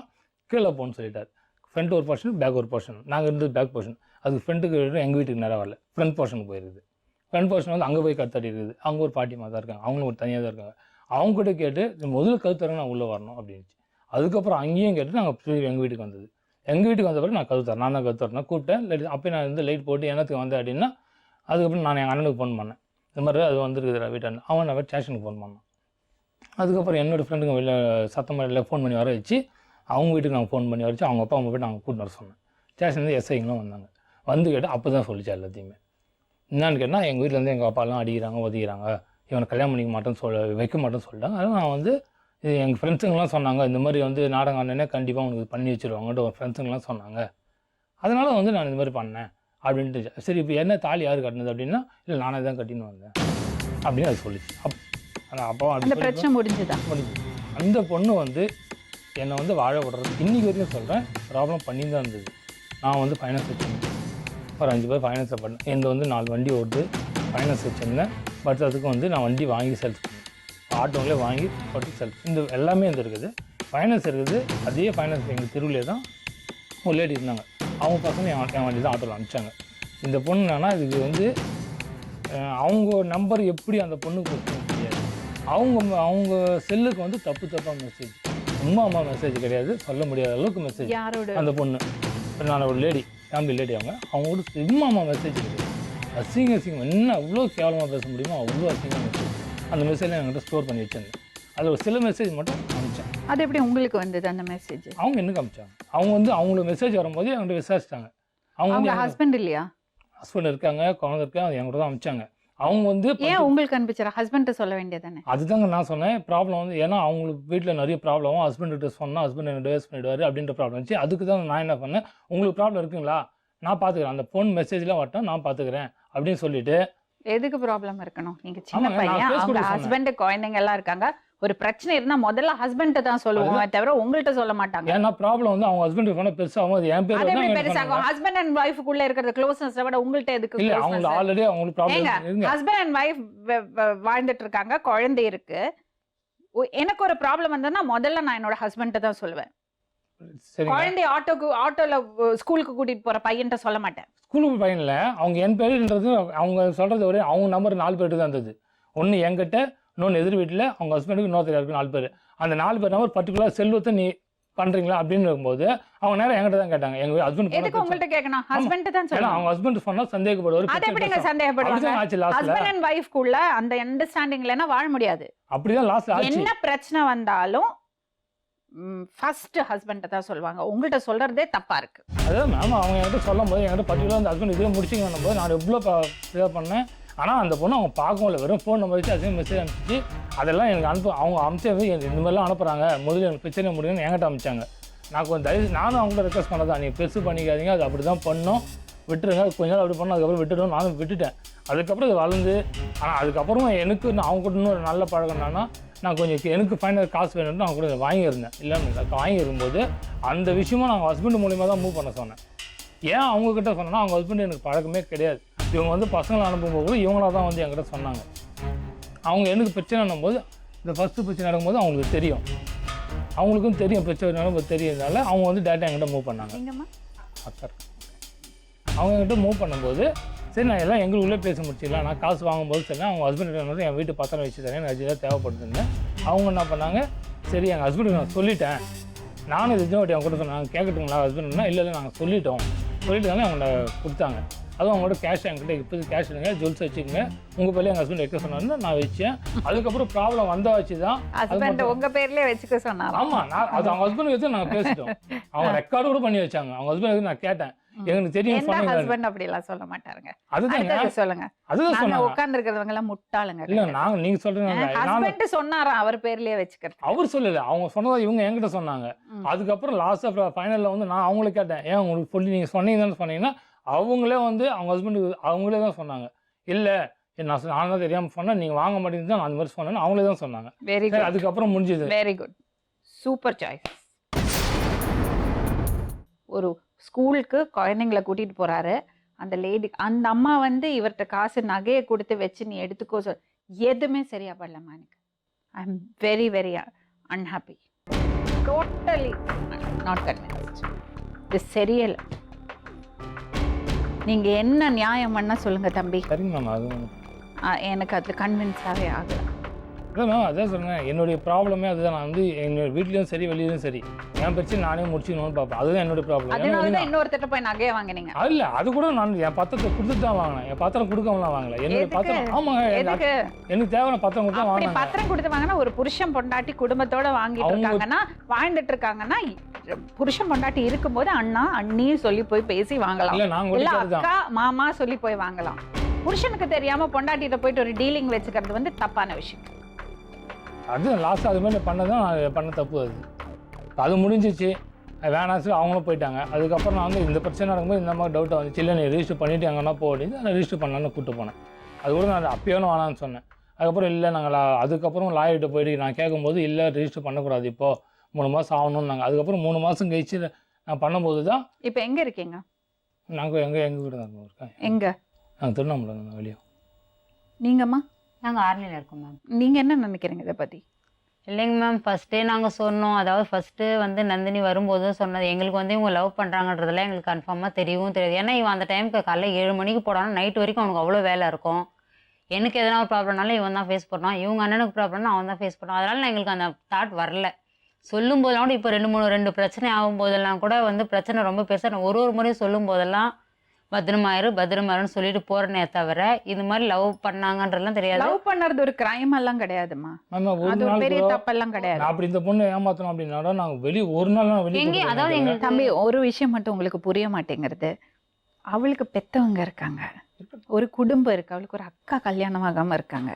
கீழே போன்னு சொல்லிட்டார். ஃப்ரண்ட் ஒரு போர்ஷன், பேக் ஒரு போர்ஷன், நாங்கள் இருந்தது பேக் போர்ஷன், அதுக்கு ஃப்ரண்ட்டுக்கு எங்கள் வீட்டுக்கு நேரம் வரல, ஃப்ரண்ட் போர்ஷனுக்கு போயிருக்குது. ஃப்ரண்ட் போர்ஷன் வந்து அங்கே போய் கத்தடி இருக்குது, அவங்க ஒரு பாட்டிமா தான் இருக்காங்க, அவங்களும் ஒரு தனியாக தான் இருக்காங்க. அவங்ககிட்ட கேட்டு முதல்ல கழுத்தரங்க நான் உள்ளே வரணும் அப்படின்ச்சு. அதுக்கப்புறம் அங்கேயும் கேட்டு நாங்கள் எங்கள் வீட்டுக்கு வந்தது. எங்கள் வீட்டுக்கு வந்த பிறகு நான் கழுத்தறேன், நான் தான் கழுத்தறேன் கூப்பிட்டேன். லைட் அப்போ நான் வந்து லைட் போட்டு என்னத்துக்கு வந்தேன் அப்படின்னா அதுக்கப்புறம் நான் எங்கள் அண்ணனுக்கு ஃபோன் பண்ணேன், இந்த மாதிரி அது வந்துருக்குதுடா வீட்டாண்டு. அவன் நான் ஸ்டேஷனுக்கு ஃபோன் பண்ணான். அதுக்கப்புறம் என்னோடய ஃப்ரெண்டுங்க வெளில சத்தமாக ஃபோன் பண்ணி வர வச்சு அவங்க வீட்டுக்கு நாங்கள் ஃபோன் பண்ணி வச்சு அவங்க அப்பா அம்மா போய்ட்டு நாங்கள் கூட்டிட்டு வர சொன்னேன். ஸ்டேஷன்லேருந்து எஸ்ஐங்களும் வந்தாங்க. வந்து கேட்டால் அப்போ தான் சொல்லிச்சு எல்லாத்தையுமே. என்னான்னு கேட்டால் எங்கள் வீட்டிலேருந்து எங்கள் அப்பாலாம் அடிக்கிறாங்க, ஒதுக்கிறாங்க, இவனை கல்யாணம் பண்ணிக்க மாட்டேன்னு வைக்க மாட்டேன்னு சொல்லிட்டாங்க. அதனால் நான் வந்து இது எங்கள் ஃப்ரெண்ட்ஸுங்கெலாம் சொன்னாங்க, இந்த மாதிரி வந்து நாடகம் ஆனே கண்டிப்பாக உனக்கு பண்ணி வச்சுருவாங்கன்ட்டு ஒரு ஃப்ரெண்ட்ஸுங்கெலாம் சொன்னாங்க. அதனால் வந்து நான் இந்த மாதிரி பண்ணேன் அப்படின்ட்டு. சரி இப்போ என்ன தாலி யார் கட்டினது அப்படின்னா இல்லை நானே தான் கட்டின்னு வந்தேன் அப்படின்னு அது சொல்லிச்சு. அப்போ அந்த பிரச்சனை முடிஞ்சுதான் முடிஞ்சு. அந்த பொண்ணு வந்து என்னை வந்து வாழ விடுறது இன்றைக்கி வரைக்கும் சொல்கிறேன் ப்ராப்ளம் பண்ணி தான் இருந்தது. நான் வந்து ஃபைனான்ஸ் வச்சுருந்தேன், ஒரு 5 பேர் ஃபைனான்ஸை பண்ணேன். எந்த வந்து 4 வண்டி ஓட்டு ஃபைனான்ஸ் வச்சுருந்தேன். பட் அதுக்கு வந்து நான் வண்டி வாங்கி சேல்ஸ் பண்ணேன், ஆட்டோங்களே வாங்கி போட்டு சேல்ஸ், இந்த எல்லாமே வந்து இருக்குது. ஃபைனான்ஸ் இருக்குது. அதே ஃபைனான்ஸ் எங்கள் தெருவிலே தான் ஒரு லேடி இருந்தாங்க, அவங்க பசங்க என் வண்டி தான் ஆட்டோவில் அனுப்பிச்சாங்க. இந்த பொண்ணு என்னன்னா இதுக்கு வந்து அவங்க நம்பர் எப்படி அந்த பொண்ணுக்கு கொடுத்துன்னு தெரியாது. அவங்க செல்லுக்கு வந்து தப்பாக மெசேஜ், அம்மா மெசேஜ் கிடையாது, சொல்ல முடியாத அளவுக்கு மெசேஜ். அந்த பொண்ணு நான் ஒரு லேடி, ஃபேமிலி லேடி, அவங்களோட அம்மா மெசேஜ் கிடையாது. அசிங்கம் என்ன அவ்வளோ கேவலமாக பேச முடியுமோ அவ்வளோ அசிங்கம் மெசேஜ். அந்த மெசேஜ்லாம் என்கிட்ட ஸ்டோர் பண்ணி வச்சிருந்தேன். அதில் ஒரு சில மெசேஜ் மட்டும் அனுப்பிச்சேன். அது எப்படி உங்களுக்கு வந்தது அந்த மெசேஜ்? அவங்க என்ன காமிச்சாங்க, அவங்க வந்து அவங்களுக்கு மெசேஜ் வரும்போது என்கிட்ட விசாரிச்சிட்டாங்க. அவங்க வந்து ஹஸ்பண்ட் இல்லையா? ஹஸ்பண்ட் இருக்காங்க, குழந்தை இருக்காங்க, அது என்கிட்ட தான் அனுப்பிச்சாங்க. அவங்க வந்து ஏன் உங்களுக்கு அனுப்பிச்சாரா? ஹஸ்பண்ட்டை சொல்ல வேண்டியதானே? அதுதாங்க நான் சொன்னேன் ப்ராப்ளம் வந்து, ஏன்னா அவங்களுக்கு வீட்டில் நிறைய ப்ராப்ளம், ஹஸ்பண்ட்கிட்ட சொன்னால் ஹஸ்பண்ட் என்ன டிவோர்ஸ் பண்ணிடுவார் அப்படின்ற ப்ராப்ளம் இருந்துச்சு. அதுக்கு தான் நான் என்ன பண்ணேன், உங்களுக்கு ப்ராப்ளம் இருக்குங்களா நான் பார்த்துக்கிறேன், அந்த ஃபோன் மெசேஜ்லாம் வரட்டும் நான் பார்த்துக்கிறேன் அப்படின்னு சொல்லிட்டு. எதுக்கு ப்ராப்ளம் இருக்கணும்? நீங்க சின்ன பையன், அவங்க ஹஸ்பண்ட் குழந்தைங்க எல்லாம் இருக்காங்க, ஒரு பிரச்சனை இருந்தா முதல்ல ஹஸ்பண்ட்டை தான் சொல்லுவோமே தவிர உங்கள்கிட்ட சொல்ல மாட்டாங்க. ஏன்னா ப்ராப்ளம் வந்து அவங்க ஹஸ்பண்ட் போனால் பெருசாகும், அது என் பேர் வந்து பெருசாகும். ஹஸ்பண்ட் அண்ட் வைஃப்க்குள்ள இருக்கிற க்ளோஸ்னஸ் விட உங்கள்கிட்ட எதுக்கு? இல்லை, அவங்க ஆல்ரெடி அவங்களுக்கு ப்ராப்ளம். ஹஸ்பண்ட் அண்ட் வைஃப் வாழ்ந்துட்டு இருக்காங்க, குழந்தை இருக்கு. எனக்கு ஒரு ப்ராப்ளம் வந்ததுன்னா முதல்ல நான் என்னோட ஹஸ்பண்ட்டை தான் சொல்லுவேன். குழந்தை ஆட்டோல ஸ்கூலுக்கு கூட்டிட்டு போற பையன்ட்ட சொல்ல மாட்டேன். ஸ்கூலுக்கு பையன்ல அவங்க என் பேருன்றது அவங்க சொல்றது ஒரே, அவங்க நம்பர் 4 பேருக்கு தான் இருந்தது. ஒன்று என்கிட்ட, இன்னொன்று எதிர் வீட்டில் அவங்க ஹஸ்பண்டுக்கு, இன்னொருத்தர் இருக்கு 4 பேர். அந்த 4 பேர் நம்பர் பர்டிகுலர் செல்வத்தை நீ பண்றீங்களா அப்படின்னு இருக்கும்போது அவங்க நேரம் என்கிட்ட தான் கேட்டாங்க. எங்க ஹஸ்பண்ட் எதுக்கு உங்கள்ட்ட கேட்கணும்? ஹஸ்பண்ட் தான் சொல்லணும். அவங்க ஹஸ்பண்ட் சொன்னா சந்தேகப்படுவார். அது எப்படிங்க சந்தேகப்படுவாங்க? ஹஸ்பண்ட் அண்ட் வைஃப்க்குள்ள அந்த அண்டர்ஸ்டாண்டிங்லனா வாழ முடியாது. அப்படிதான் லாஸ்ட் ஆச்சு. என்ன பிரச்சனை வந்தாலும் ஃபர்ஸ்ட் ஹஸ்பண்ட்டை தான் சொல்லுவாங்க. உங்கள்கிட்ட சொல்றதே தப்பா இருக்கு. அதான் மேம் அவங்க என்கிட்ட சொல்லும் போது என்கிட்ட பர்டிகுலர் அந்த ஹஸ்பண்ட் இதே முடிச்சிங்க போது நான் எவ்வளோ இதாக பண்ணேன். ஆனால் அந்த பொண்ணு அவங்க பார்க்கவும் இல்லை, வெறும் ஃபோன் நம்பர் வச்சு அதே மெசேஜ் அனுப்பிச்சு அதெல்லாம் எனக்கு அவங்க அனுப்பிச்சது இந்த மாதிரிலாம் அனுப்புகிறாங்க, முதல்ல எனக்கு பிரச்சனை முடியும்னு என்கிட்ட அனுப்பிச்சாங்க. நான் கொஞ்சம் நானும் அவங்கள்ட்ட ரெக்வஸ்ட் பண்ணதான், நீங்கள் பெருசு பண்ணிக்காதீங்க, அது அப்படி தான் பண்ணோம், விட்டுருங்க, கொஞ்ச நாள் அப்படி பண்ணோம், அதுக்கப்புறம் விட்டுட்டோம், நானும் விட்டுட்டேன். அதுக்கப்புறம் இது வளர்ந்து, ஆனால் அதுக்கப்புறமா எனக்கு அவங்க கூட இன்னொரு நல்ல பழக்கம் என்னன்னா, நான் கொஞ்சம் எனக்கு ஃபைனல் காசு வேணும்னு அவங்க கூட வாங்கியிருந்தேன். இல்லைன்னு வாங்கியிருக்கும்போது அந்த விஷயமும் நான் ஹஸ்பண்ட் மூலிமா தான் மூவ் பண்ண சொன்னேன். ஏன் அவங்கக்கிட்ட சொன்னேன்னா, அவங்க ஹஸ்பண்ட் எனக்கு பழக்கமே கிடையாது. இவங்க வந்து பசங்களை அனுப்பும்போது கூட இவங்களா தான் வந்து என்கிட்ட சொன்னாங்க. அவங்க எனக்கு பிரச்சனைன்னும் போது, இந்த ஃபஸ்ட்டு பிரச்சனை நடக்கும்போது அவங்களுக்கு தெரியும், அவங்களுக்கும் தெரியும் பிரச்சனை நடக்கும்போது தெரியறதுனால அவங்க வந்து டேட்டா என்கிட்ட மூவ் பண்ணாங்க. சார் அவங்க என்கிட்ட மூவ் பண்ணும்போது சரி நான் எல்லாம் எங்களுக்குள்ளே பேச முடிச்சிடலாம், நான் காசு வாங்கும்போது சரி அவங்க ஹஸ்பண்ட் வந்து என் வீட்டு பத்திரம் வச்சு தரேன், எனக்கு அர்ஜென்ட்டாக தேவைப்படுதுன்னு. அவங்க என்ன பண்ணாங்க, சரி எங்கள் ஹஸ்பண்டுக்கு நான் சொல்லிட்டேன், நானும் இது வாட்டி அவங்க கூட சொன்னாங்க, கேட்கட்டுங்களா ஹஸ்பண்ட்னா, இல்லை நாங்கள் சொல்லிட்டதாலே அவங்க கொடுத்தாங்க. அதுவும் அவங்களோட கேஷ் என்கிட்ட இப்போது கேஷ் இல்லைங்க, ஜுவல்ஸ் வச்சுக்கோங்க, உங்கள் பேர்லேயே எங்கள் ஹஸ்பண்ட் வைக்க சொன்னாருன்னு நான் வச்சேன். அதுக்கப்புறம் ப்ராப்ளம் வந்தா வச்சு தான் உங்கள் பேர்லேயே வச்சுக்க சொன்னாங்க. ஆமாம், நான் அது அவங்க ஹஸ்பண்ட் வச்சு நாங்கள் பேசிட்டோம். அவங்க ரெக்கார்டு கூட பண்ணி வச்சாங்க. அவங்க ஹஸ்பண்ட் நான் கேட்டேன், எனக்கு தெரியும் ஹஸ்பண்ட் அப்படிலாம் சொல்ல மாட்டாருங்க. அதுதான் சொல்லுங்க, அதுதான் சொன்னாங்க. உட்கார்ந்து இருக்கிறவங்க எல்லாம் முட்டாளுங்க. இல்லை நாங்கள் நீங்கள் சொல்கிறீங்க, ஹஸ்பண்ட் சொன்னாரா அவர் பேர்லேயே வச்சுக்கிறது? அவர் சொல்லலை, அவங்க சொன்னதா இவங்க என்கிட்ட சொன்னாங்க. அதுக்கப்புறம் லாஸ்ட்டாக ஃபைனலில் வந்து நான் அவங்கள கேட்டேன், ஏன் உங்களுக்கு சொல்லி நீங்கள் சொன்னீங்கன்னு சொன்னீங்கன்னா, அவங்களே வந்து அவங்க ஹஸ்பண்டுக்கு அவங்களே தான் சொன்னாங்க, இல்லை நான் தான் தெரியாமல் சொன்னேன், நீங்கள் வாங்க மாட்டேங்குது தான் நான் அந்த மாதிரி சொன்னேன்னு அவங்களே தான் சொன்னாங்க. Very good. அதுக்கப்புறம் முடிஞ்சது. Very good, super choice. ஒரு ஸ்கூலுக்கு குழந்தைங்களை கூட்டிகிட்டு போகிறாரு அந்த லேடி, அந்த அம்மா வந்து இவர்கிட்ட காசு நகையை கொடுத்து வச்சு நீ எடுத்துக்கோ எதுவுமே சரியா பண்ணலம்மா. எனக்கு I am very very unhappy, totally not convinced. இது சரியில்லை. நீங்கள் என்ன நியாயம் பண்ண சொல்லுங்கள் தம்பி. சரிங்க மேம், அது எனக்கு அது கன்வின்ஸாகவே ஆகலை. அதான் மேம் அதான் சொன்னேன், என்னுடைய ப்ராப்ளமே அதுதான். நான் வந்து எங்கள் வீட்லேயும் சரி வெளியிலும் சரி என் பிரச்சனை நானே முடிச்சுக்கணும்னு பார்ப்பேன். அதுதான் என்னுடைய ப்ராப்ளம். அதனால தான் இன்னொருத்தட்ட போய் நகையை வாங்கினீங்க? இல்லை, அது கூட நான் என் பத்திரத்தை கொடுத்துட்டு தான் வாங்கினேன். என் பத்திரம் கொடுக்காமலாம் வாங்கல. என்னுடைய பத்திரம் ஆமாங்க, எனக்கு தேவையான பத்திரம் கொடுத்து தான் வாங்கினேன். பத்திரம் கொடுத்து வாங்கினா ஒரு புருஷன் பொண்டாட்டி குடும்பத்தோட வாங்கிட்டு இருக்காங்கன்னா வாழ்ந்துட்டு இருக்காங்கன்னா, புருஷன் பொண்டாட்டி இருக்கும்போது அண்ணா அண்ணியும் சொல்லி போய் பேசி வாங்கலாம், இல்ல அக்கா மாமா சொல்லி போய் வாங்கலாம். புருஷனுக்கு தெரியாம பொண்டாட்டிட்ட போயிட்டு ஒரு டீலிங் வச்சுக்கிறது வந்து தப்பான விஷயம். அது லாஸ்ட் அது மாதிரி பண்ணதான் நான் பண்ண தப்பு. அது முடிஞ்சிச்சு, வேணாம் சொல்லி அவங்களும் போயிட்டாங்க. அதுக்கப்புறம் நான் வந்து இந்த பிரச்சனை நடக்கும்போது இந்த மாதிரி டவுட்டாக வந்துச்சு, இல்லை நீ ரெஜிஸ்டர் பண்ணிவிட்டு எங்கன்னா போகிறது நான் ரெஜிஸ்டர் பண்ணலான்னு கூப்பிட்டு போனேன். அது கூட நான் அப்பயோன்னு வேணான்னு சொன்னேன். அதுக்கப்புறம் இல்லை நாங்கள் அதுக்கப்புறம் லாயர்கிட்ட போயிட்டு நான் கேட்கும்போது இல்லை ரெஜிஸ்டர் பண்ணக்கூடாது, இப்போது 3 மாதம் ஆகணும்னாங்க. அதுக்கப்புறம் 3 மாதம் கழிச்சு நான் பண்ணும்போது தான். இப்போ எங்கே இருக்கீங்க? நாங்கள் எங்கள் வீடு தான் இருக்கேன். எங்கே? நாங்கள் திருவண்ணாமலை வெளியே. நீங்கம்மா? நாங்கள் ஆர்மியில் இருக்கோம் மேம். நீங்கள் என்ன நினைக்கிறீங்க இதை பற்றி? இல்லைங்க மேம், ஃபஸ்ட்டே நாங்கள் சொன்னோம். அதாவது ஃபஸ்ட்டு வந்து நந்தினி வரும்போது சொன்னது, எங்களுக்கு வந்து இவங்க லவ் பண்ணுறாங்கன்றதெல்லாம் எங்களுக்கு கன்ஃபார்மாக தெரியவும் தெரியாது. ஏன்னா இவன் அந்த டைமுக்கு காலைல 7 மணிக்கு போடாமல் நைட் வரைக்கும் அவனுக்கு அவ்வளோ வேலை இருக்கும். எனக்கு எதனா ஒரு ப்ராப்ளம்னாலும் இவன் தான் ஃபேஸ் பண்ணுவான், இவங்க அண்ணனுக்கு ப்ராப்ளம்னா அவன் தான் ஃபேஸ் பண்ணுவான். அதனால் எங்களுக்கு அந்த தாட் வரல. சொல்லும் போதெல்லாம் கூட இப்போ 2 பிரச்சனை ஆகும்போதெல்லாம் கூட வந்து பிரச்சனை ரொம்ப பெருசாக ஒரு முறையும் சொல்லும் போதெல்லாம் பத்திரமாயிருன்னு சொல்லிட்டு போறேனே தவிர இது மாதிரி லவ் பண்ணாங்கன்றதெல்லாம் தெரியாது. லவ் பண்ணறது ஒரு கிரைம் எல்லாம் கிடையாதுமா, அது ஒரு பெரிய தப்பெல்லாம் கிடையாது. அப்படி இந்த பொண்ணு ஏமாத்தணும் அப்படின்னா நாங்க வெளியே ஒரு நாள் வெளியே. அதாவது எங்களுக்கு தம்பி ஒரு விஷயம் மட்டும் உங்களுக்கு புரிய மாட்டேங்கிறது, அவளுக்கு பெத்தவங்க இருக்காங்க, ஒரு குடும்பம் இருக்கு, அவளுக்கு ஒரு அக்கா கல்யாணம் ஆகாம இருக்காங்க,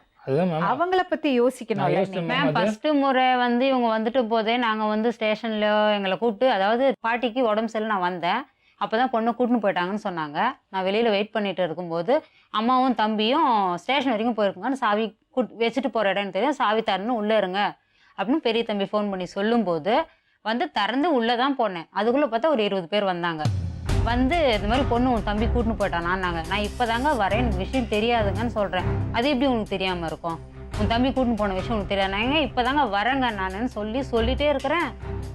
அவங்கள பத்தி யோசிக்கணும். மேம் ஃபர்ஸ்ட் முறை வந்து இவங்க வந்துட்டு போதே நாங்க வந்து ஸ்டேஷன்ல எங்களை கூப்பிட்டு, அதாவது பாட்டிக்கு உடம்பு சரியில்லை நான் வந்தேன், அப்போதான் பொண்ணை கூட்டின்னு போயிட்டாங்கன்னு சொன்னாங்க. நான் வெளியில் வெயிட் பண்ணிட்டு இருக்கும்போது அம்மாவும் தம்பியும் ஸ்டேஷன் வரைக்கும் போயிருக்குங்கன்னு சாவி வச்சுட்டு போகிற இடம்னு தெரியும், சாவி தரணும் உள்ளே இருங்க அப்படின்னு பெரிய தம்பி ஃபோன் பண்ணி சொல்லும்போது வந்து திறந்து உள்ளே தான் போனேன். அதுக்குள்ளே பார்த்தா ஒரு 20 பேர் வந்தாங்க. வந்து இந்த மாதிரி பொண்ணு உன் தம்பி கூட்டின்னு போயிட்டானான்னாங்க. நான் இப்போ தாங்க வரேன், எனக்கு விஷயம் தெரியாதுங்கன்னு சொல்கிறேன். அது எப்படி உனக்கு தெரியாமல் இருக்கும்? உன் தம்பி கூட்டின்னு போன விஷயம் உனக்கு தெரியாது. நான் இப்போ தாங்க வரேங்க நானுன்னு சொல்லிகிட்டே இருக்கிறேன்.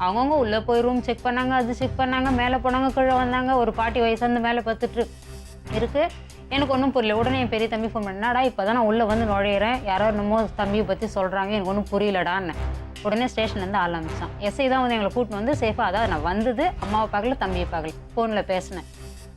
அவங்கவுங்க உள்ளே போய் ரூம் செக் பண்ணாங்க, அது செக் பண்ணாங்க, மேலே போனாங்க, கீழே வந்தாங்க. ஒரு பாட்டி வயசாந்து மேலே பார்த்துட்டு இருக்குது. எனக்கு ஒன்றும் புரியல. உடனே என் பெரிய தம்பி ஃபோன் பண்ணாடா, இப்போ தான் நான் உள்ளே வந்து நுழையிறேன், யாரோ என்னமோ தம்பியை பற்றி சொல்கிறாங்க, எனக்கு ஒன்றும் புரியலடான்னு. உடனே ஸ்டேஷன்லேருந்து ஆரம்பித்தான். எஸ்ஐ தான் வந்து எங்களை கூட்டின்னு வந்து சேஃபாக, அதாவது நான் வந்தது அம்மாவை பார்க்கல தம்பியை பார்க்கல, ஃபோனில் பேசினேன்.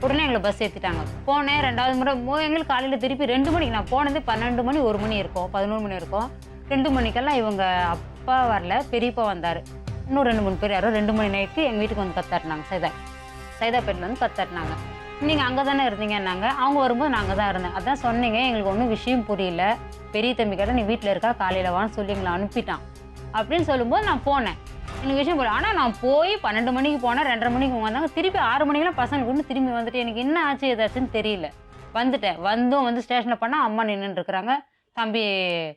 உடனே எங்களை பஸ் ஏற்றிட்டாங்க. போனேன் 2வது முறை எங்களுக்கு காலையில் திருப்பி 2 மணிக்கு, நான் போனது 12 மணி 1 மணி இருக்கும், 11 மணி இருக்கும். 2 மணிக்கெல்லாம் இவங்க அப்பா வரல, பெரியப்பா வந்தார், இன்னும் 2-3 பேர் யாரோ 2 மணி நைட்டு எங்கள் வீட்டுக்கு வந்து கத்தாட்டினாங்க. சைதாப்பேட்டில் வந்து கத்தாட்டினாங்க. நீங்கள் அங்கே தானே இருந்தீங்கன்னாங்க. அவங்க வரும்போது நான் அங்கே தான் இருந்தேன். அதான் சொன்னீங்க, எங்களுக்கு ஒன்றும் விஷயம் புரியல, பெரிய தம்பி கேட்டால் நீ வீட்டில் இருக்கா, காலையில் வான்னு சொல்லி எங்களை அனுப்பிட்டான் அப்படின்னு சொல்லும்போது நான் போனேன். எனக்கு விஷயம் போல. ஆனால் நான் போய் 12 மணிக்கு போனால் 2:30 மணிக்கு வந்தாங்க. திருப்பி 6 மணிக்கெல்லாம் பசங்க கொண்டு திரும்பி வந்துட்டு எனக்கு என்ன ஆச்சு ஏதாச்சுன்னு தெரியல. வந்துட்டேன். வந்து ஸ்டேஷனில் பண்ணால் அம்மா நின்றுட்டு இருக்கிறாங்க, தம்பி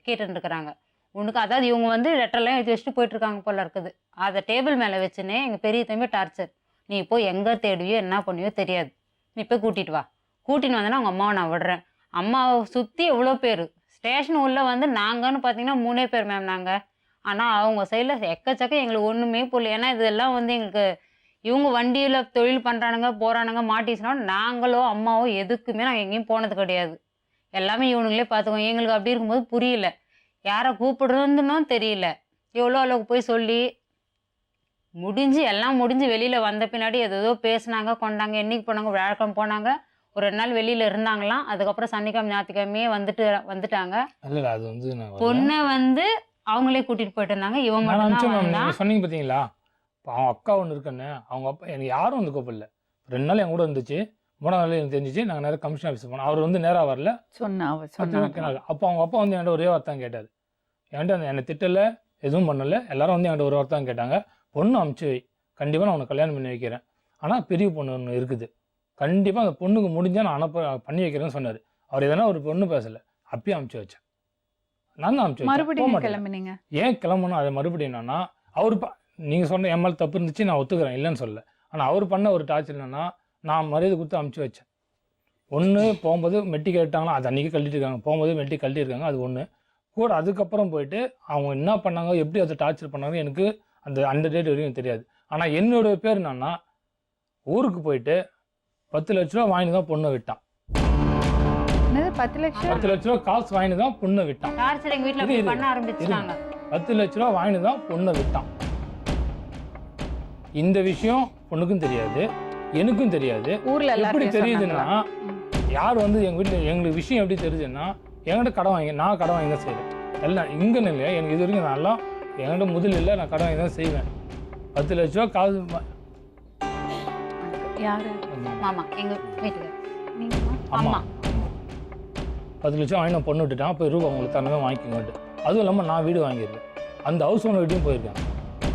கேட்டுட்டு இருக்கிறாங்க. உனக்கு அதாவது இவங்க வந்து லெட்டர்லாம் எழுதி வச்சுட்டு போயிட்டுருக்காங்க போல இருக்குது. அதை டேபிள் மேலே வச்சுன்னே எங்கள் பெரிய தம்பி டார்ச்சர். நீ போய் எங்கே தேடுவியோ என்ன பண்ணுவியோ தெரியாது, நீ போய் கூட்டிகிட்டு வா. கூட்டின்னு வந்தேன்னா அவங்க அம்மாவை நான் விடுறேன். அம்மாவை சுற்றி எவ்வளோ பேர் ஸ்டேஷன் உள்ளே வந்து நாங்கன்னு பார்த்தீங்கன்னா 3 பேர் மேம் நாங்கள். ஆனால் அவங்க சைடில் எக்கச்சக்க எங்களுக்கு ஒன்றுமே போடல. ஏன்னா இதெல்லாம் வந்து எங்களுக்கு இவங்க வண்டியில் தொழில் பண்ணுறானுங்க போகிறானுங்க மாட்டிச்சுனா நாங்களோ அம்மாவோ எதுக்குமே நாங்கள் எங்கேயும் போனது கிடையாது. எல்லாமே இவனுங்களே பார்த்துக்கோங்க. எங்களுக்கு அப்படி இருக்கும்போது புரியல, யாரை கூப்பிடுறதுன்னும் தெரியல. எவ்வளோ அளவுக்கு போய் சொல்லி எல்லாம் முடிஞ்சு வெளியில் வந்த பின்னாடி ஏதோ பேசுனாங்க கொண்டாங்க. என்னைக்கு போனாங்க, வியாழக்கிழமை போனாங்க, ஒரு 2 நாள் வெளியில் இருந்தாங்களாம். அதுக்கப்புறம் சனிக்கிழமை ஞாயிற்றுக்கிழமையே வந்துட்டாங்க. இல்லை அது வந்து பொண்ணை வந்து அவங்களே கூட்டிகிட்டு போயிட்டு இருந்தாங்க. இவன் மட்டும் சொன்னீங்க பார்த்தீங்களா, இப்போ அவங்க அக்கா ஒன்று இருக்குன்னு, அவங்க அப்பா எனக்கு யாரும் வந்து கூப்பிடல. 2 நாள் என் கூட இருந்துச்சு. 3ஆம் நாள் எனக்கு தெரிஞ்சிச்சு. நாங்கள் நேராக கமிஷன் ஆஃபீஸ் போனோம். அவர் வந்து நேராக வரல சொன்னாங்க. அப்போ அவங்க அப்பா வந்து என்கிட்ட ஒரே வார்த்தை கேட்டார். என்கிட்ட என்னை திட்டலை, எதுவும் பண்ணலை. எல்லாரும் வந்து என்கிட்ட ஒரு வார்த்தை கேட்டாங்க, பொண்ணு அமுச்சு வை, கண்டிப்பாக நான் உனக்கு கல்யாணம் பண்ணி வைக்கிறேன். ஆனால் பெரிய பொண்ணு ஒன்று இருக்குது, கண்டிப்பாக அந்த பொண்ணுக்கு முடிஞ்சால் நான் பண்ணி வைக்கிறேன்னு சொன்னார். அவர் எதனா ஒரு பொண்ணு பேசலை, அப்பயும் அமுச்சு வச்சேன். நான் தான் அமுச்சு வச்சேன். ஏன் கிளம்பணும்? அதை மறுபடியும் என்னன்னா, அவர் நீங்கள் சொன்ன என் மேலே தப்பு இருந்துச்சு, நான் ஒத்துக்கிறேன், இல்லைன்னு சொல்லலை. ஆனால் அவர் பண்ண ஒரு டார்ச்சர் என்னென்னா, நான் மரியாதை கொடுத்து அமுச்சு வச்சேன். ஒன்று போகும்போது மெட்டி கட்டிட்டாங்களா, அது அன்றைக்கி கழட்டிட்டு இருக்காங்க. போகும்போது மெட்டி கழட்டியிருக்காங்க, அது ஒன்று கூட. அதுக்கப்புறம் போயிட்டு அவங்க என்ன பண்ணாங்க, எப்படி அதை டார்ச்சர் பண்ணாங்க எனக்கு அந்த டேட் வரைக்கும் தெரியாது. ஆனால் என்னோட பேர் என்னன்னா, ஊருக்கு போயிட்டு 10 லட்ச ரூபா வாங்கி தான் பொண்ணை விட்டான். 10 லட்ச ரூபா காசு வாங்கி தான் பொண்ணை விட்டான். 10 லட்ச ரூபா வாங்கி தான் பொண்ணை விட்டான். இந்த விஷயம் பொண்ணுக்கும் தெரியாது, எனக்கும் தெரியாது. எப்படி தெரியுதுன்னா, யார் வந்து எங்கள் வீட்டில் எங்களுக்கு விஷயம் எப்படி தெரியுதுன்னா, என்கிட்ட கடன் வாங்கி நான் கடன் வாங்கி தான் செய்வேன். எல்லாம் இங்கன்னு இல்லை, எனக்கு இது வரைக்கும் நல்லா என்கிட்ட முதல் இல்லை, நான் கடன் வாங்கி தான் செய்வேன். 10 லட்ச ரூபா காசு மாமா எங்கள் வீட்டுக்கு அம்மா 10 லட்சம் வாங்கி நான் பொண்ணு விட்டுட்டான். போய் ரூபா உங்களுக்கு தரணும் வாங்கிக்கோங்கட்டு. அதுவும் இல்லாமல் நான் வீடு வாங்கியிருக்கேன். அந்த ஹவுஸ் ஓனர் வீட்டையும் போயிருக்கேன்.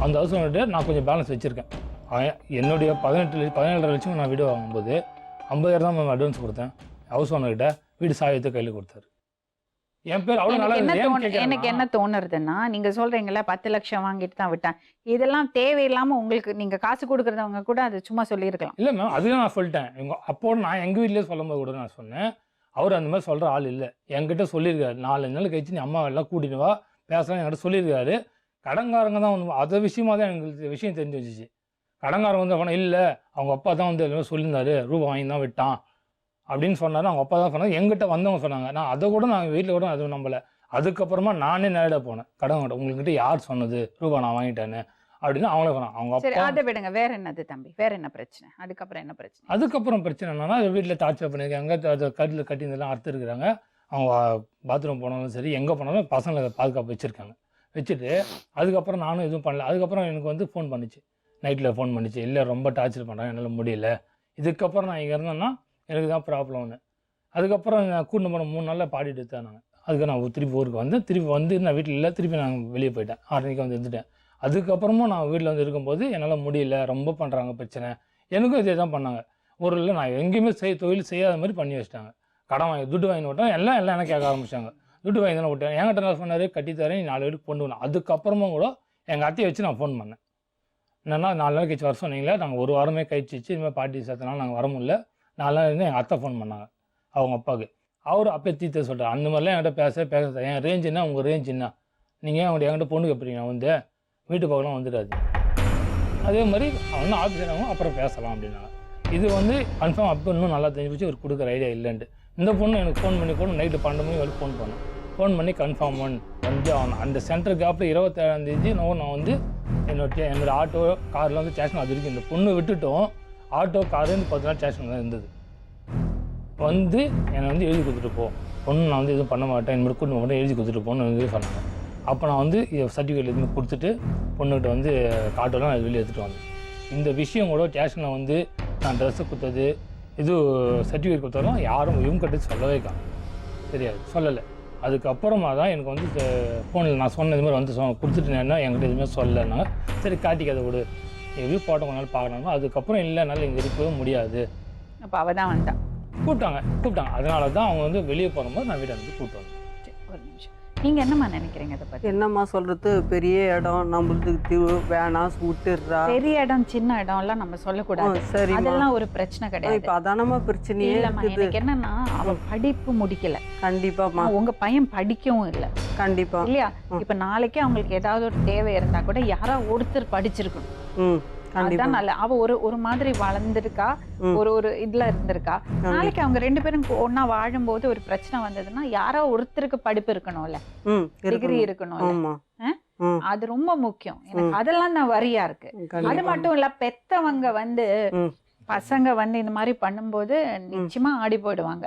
அந்த ஹவுஸ் ஓனர்கிட்ட நான் கொஞ்சம் பேலன்ஸ் வச்சுருக்கேன். என்னுடைய 17 லட்சம் நான் வீடு வாங்கும்போது 50,000 தான் மேம் அட்வான்ஸ் கொடுத்தேன். ஹவுஸ் ஓனர்கிட்ட வீடு சாயத்தை கையில் கொடுத்தாரு. என் பேர் அவ்வளோ நல்லா எனக்கு என்ன தோணுறதுன்னா, நீங்க சொல்றீங்களா 10 லட்சம் வாங்கிட்டு தான் விட்டான், இதெல்லாம் தேவையில்லாம உங்களுக்கு நீங்க காசு கொடுக்குறவங்க கூட அது சும்மா சொல்லியிருக்கலாம். இல்லை மேம், அதுதான் நான் சொல்லிட்டேன். அப்போ நான் எங்கள் வீட்டிலே சொல்லும் போது கூட நான் சொன்னேன், அவர் அந்த மாதிரி சொல்கிற ஆள் இல்லை. என்கிட்ட சொல்லியிருக்காரு, 4 நாள் கழிச்சு நீ அம்மா எல்லாம் கூட்டிட்டு வா பேசலாம் என்கிட்ட சொல்லியிருக்காரு. கடங்காரங்க தான் வந்து அதை விஷயமா தான் எங்களுக்கு விஷயம் தெரிஞ்சு வச்சிச்சு. கடங்காரங்க வந்து அவனை இல்லை, அவங்க அப்பா தான் வந்து எல்லாமே சொல்லியிருந்தாரு, ரூபா வாங்கி தான் விட்டான் அப்படின்னு சொன்னார். அவங்க அப்பா தான் சொன்னாங்க. எங்கிட்ட வந்தவங்க சொன்னாங்க. நான் அதை கூட நான் வீட்டில் கூட அது நம்பலை. அதுக்கப்புறமா நானே நேரிட போனேன் கடன்கிட்ட. உங்ககிட்ட யார் சொன்னது ரூபா நான் வாங்கிட்டேன்னு அப்படின்னு அவங்களே சொன்னாங்க. அவங்க அப்பா அதை விடுங்க, வேற என்னது தம்பி, வேற என்ன பிரச்சனை? அதுக்கப்புறம் என்ன பிரச்சனை? அதுக்கப்புறம் பிரச்சனை என்னன்னா, வீட்டில் டார்ச்சர் பண்ணியிருக்காங்க, கட்டில் கட்டி இதெல்லாம் அறுத்துருக்குறாங்க. அவங்க பாத்ரூம் போனாலும் சரி, எங்கே போனாலும் பசங்களை பாதுகாப்பு வச்சுருக்காங்க. வச்சுட்டு அதுக்கப்புறம் நானும் எதுவும் பண்ணல. அதுக்கப்புறம் எனக்கு வந்து ஃபோன் பண்ணிச்சு, நைட்டில் ஃபோன் பண்ணிச்சு, இல்லை ரொம்ப டார்ச்சர் பண்ணுறாங்க, என்னால் முடியல, இதுக்கப்புறம் நான் இங்கே இருந்தேன்னா எனக்கு தான் ப்ராப்ளம்னு. அதுக்கப்புறம் நான் கூட்டு போன 3 நாளில் பாடிட்டு எடுத்தேன். அதுக்கு நான் திருப்பி ஊருக்கு வந்தேன். திருப்பி வந்து நான் வீட்டில் இல்லை, திருப்பி நான் வெளியே போயிட்டேன். 6 மணிக்கு வந்து இருந்துட்டேன். அதுக்கப்புறமும் நான் வீட்டில் வந்து இருக்கும்போது என்னால் முடியல, ரொம்ப பண்ணுறாங்க பிரச்சனை. எனக்கும் இதே தான் பண்ணாங்க. ஒரு இல்லை நான் எங்கேயுமே தொழில் செய்யாத மாதிரி பண்ணி வச்சிட்டாங்க. கடன் வாங்கி துட்டு வாங்கி விட்டேன். எல்லாம் என்ன கேட்க ஆரம்பிச்சாங்க. துட்டு வாங்கி தானே விட்டேன். என்கிட்ட நான் சொன்னார், கட்டித்தரேன், நீ 4 வீட்டுக்கு கொண்டு வரணும். அதுக்கப்புறமும் கூட எங்கள் அத்தையை வச்சு நான் ஃபோன் பண்ணேன். என்னென்னா 4 நாள் கழிச்சு வர சொன்னீங்களே, நாங்கள் 1 வாரமே கழிச்சு இதுமாதிரி பாட்டி சேர்த்தனால நாங்கள் வர முடியல. 4 நாள் இருந்து எங்கள் அத்தை ஃபோன் பண்ணாங்க அவங்க அப்பாவுக்கு. அவர் அப்போ தீர்த்த சொல்கிறார், அந்த மாதிரிலாம் என்கிட்ட பேச என் ரேஞ்ச் என்ன, உங்கள் ரேஞ்ச் என்ன, நீங்கள் அவங்க என்கிட்ட பொண்ணு கேட்பீங்க, வந்து வீட்டு பக்கம் வந்துடாது. அதே மாதிரி அவனும் ஆஃபீஸர் ஆகும், அப்புறம் பேசலாம் அப்படின்னாங்க. இது வந்து கன்ஃபார்ம் அப்போ இன்னும் நல்லா தெரிஞ்சு போச்சு, ஒரு கொடுக்குற ஐடியா இல்லைன்ட்டு. இந்த பொண்ணு எனக்கு ஃபோன் பண்ணி கூட நைட்டு 12 மணி வரைக்கும் ஃபோன் பண்ணேன். ஃபோன் பண்ணி கன்ஃபார்ம் வந்து ஆகணும். அந்த சென்டர் கேப்பில் 27ஆம் தேதி நான் வந்து என்னோட ஆட்டோ காரில் வந்து ஸ்டேஷன் அது வரைக்கும் இந்த பொண்ணு விட்டுட்டோம். ஆட்டோ காரு 10 நாள் ஸ்டேஷன் தான் இருந்தது. வந்து என்னை வந்து எழுதி கொடுத்துட்டு போ, பொண்ணு நான் வந்து எதுவும் பண்ண மாட்டேன், இனிமேல் கூட்டு மட்டும் எழுதி கொடுத்துட்டு போன்னு வந்து சொன்னாங்க. அப்போ நான் வந்து சர்டிஃபிகேட் எதுவுமே கொடுத்துட்டு பொண்ணுகிட்ட வந்து ஆட்டோலாம் நான் வெளியே எடுத்துகிட்டு வந்தேன். இந்த விஷயம் கூட ஸ்டேஷனில் வந்து நான் ட்ரெஸ்ஸு கொடுத்தது இது சர்டிஃபிகேட் கொடுத்தாலும் யாரும் இவங்ககிட்ட சொல்லவே தெரியாது, சொல்லலை. அதுக்கப்புறமா தான் எனக்கு வந்து ஃபோனில் நான் சொன்ன இது மாதிரி வந்து கொடுத்துட்டேன்னா என்கிட்ட எதுவுமே சொல்லலைன்னா சரி காட்டிக்காத விடு எப்படி போட்ட கொஞ்ச நாள் பார்க்கணும். அதுக்கப்புறம் இல்லைனாலும் இங்கே இருக்கவே முடியாது. அப்போ அவள் தான் வந்தா. கூப்பிட்டாங்க. அதனால தான் அவங்க வந்து வெளியே போகும்போது நான் வீட்டை வந்து கூப்பிட்டு வந்தேன். ஒரு நிமிஷம், நீங்கள் என்னம்மா நினைக்கிறீங்க அதை பற்றி? என்னம்மா சொல்கிறது, பெரிய இடம் நம்மளுக்கு வேணாம் விட்டுடுறா. பெரிய இடம் சின்ன இடம்லாம் நம்ம சொல்லக்கூடாது. சரி, அதெல்லாம் ஒரு பிரச்சனை கிடையாது. இப்போ அதானம்மா பிரச்சனையே இல்லைம்மா, இருக்குது. எனக்கு என்னன்னா அவன் படிப்பு முடிக்கல. கண்டிப்பாம்மா, உங்க பையன் படிக்கவும் இல்லை கண்டிப்பா இல்லையா? இப்ப நாளைக்கே அவங்களுக்கு ஏதாவது ஒரு தேவை இருந்தா கூட யாரா ஒருத்தர் படிச்சிருக்கணும். அதுதான் நல்ல. அவ ஒரு மாதிரி வளர்ந்துருக்கா, ஒரு இதுல இருந்திருக்கா. நாளைக்கு அவங்க 2 பேரும் ஒன்னா வாழும்போது ஒரு பிரச்சனை வந்ததுன்னா யாரோ ஒருத்தருக்கு படிப்பு இருக்கணும்ல, டிகிரி இருக்கணும்ல. அது ரொம்ப முக்கியம். எனக்கு அதெல்லாம் நான் வரியா இருக்கு. அது மட்டும் இல்ல, பெத்தவங்க வந்து பசங்க வந்து இந்த மாதிரி பண்ணும்போது நிச்சயமா ஆடி போயிடுவாங்க.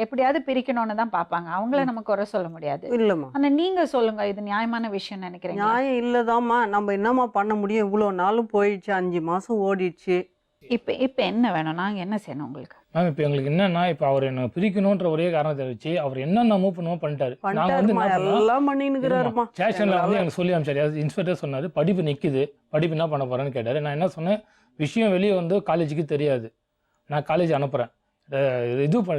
எப்படியாவது பிரிக்கணும்னு தான் பாப்பாங்க. அவங்கள நம்ம குறை சொல்ல முடியாது. இல்லம்மா, ஆனா நீங்க சொல்லுங்க, இது நியாயமான விஷயம் நினைக்கிறீங்க? நியாயம் இல்லதாம்மா. நம்ம என்னம்மா பண்ண முடியும்? இவ்வளவு நாளும் போயிடுச்சு, 5 மாசம் ஓடிடுச்சு. இப்ப என்ன வேணும்? நாங்க என்ன செய்யணும் உங்களுக்கு? மேம் இப்போ எங்களுக்கு என்னன்னா, இப்போ அவர் என்ன பிரிக்கணுன்ற ஒரே காரணத்தை வச்சு அவர் என்னென்ன மூவ் பண்ணுவோம் பண்ணிட்டாரு. நாங்கள் வந்து எல்லாம் பண்ணினுக்கிறாருமா. ஸ்டேஷனில் வந்து எனக்கு சொல்லி அனுப்பிச்சாரு. இன்ஸ்பெக்டர் சொன்னார், படிப்பு நிற்குது, படிப்பு என்ன பண்ண போகிறேன்னு கேட்டார். நான் என்ன சொன்னேன், விஷயம் வெளியே வந்து காலேஜுக்கு தெரியாது, நான் காலேஜ் அனுப்புகிறேன்,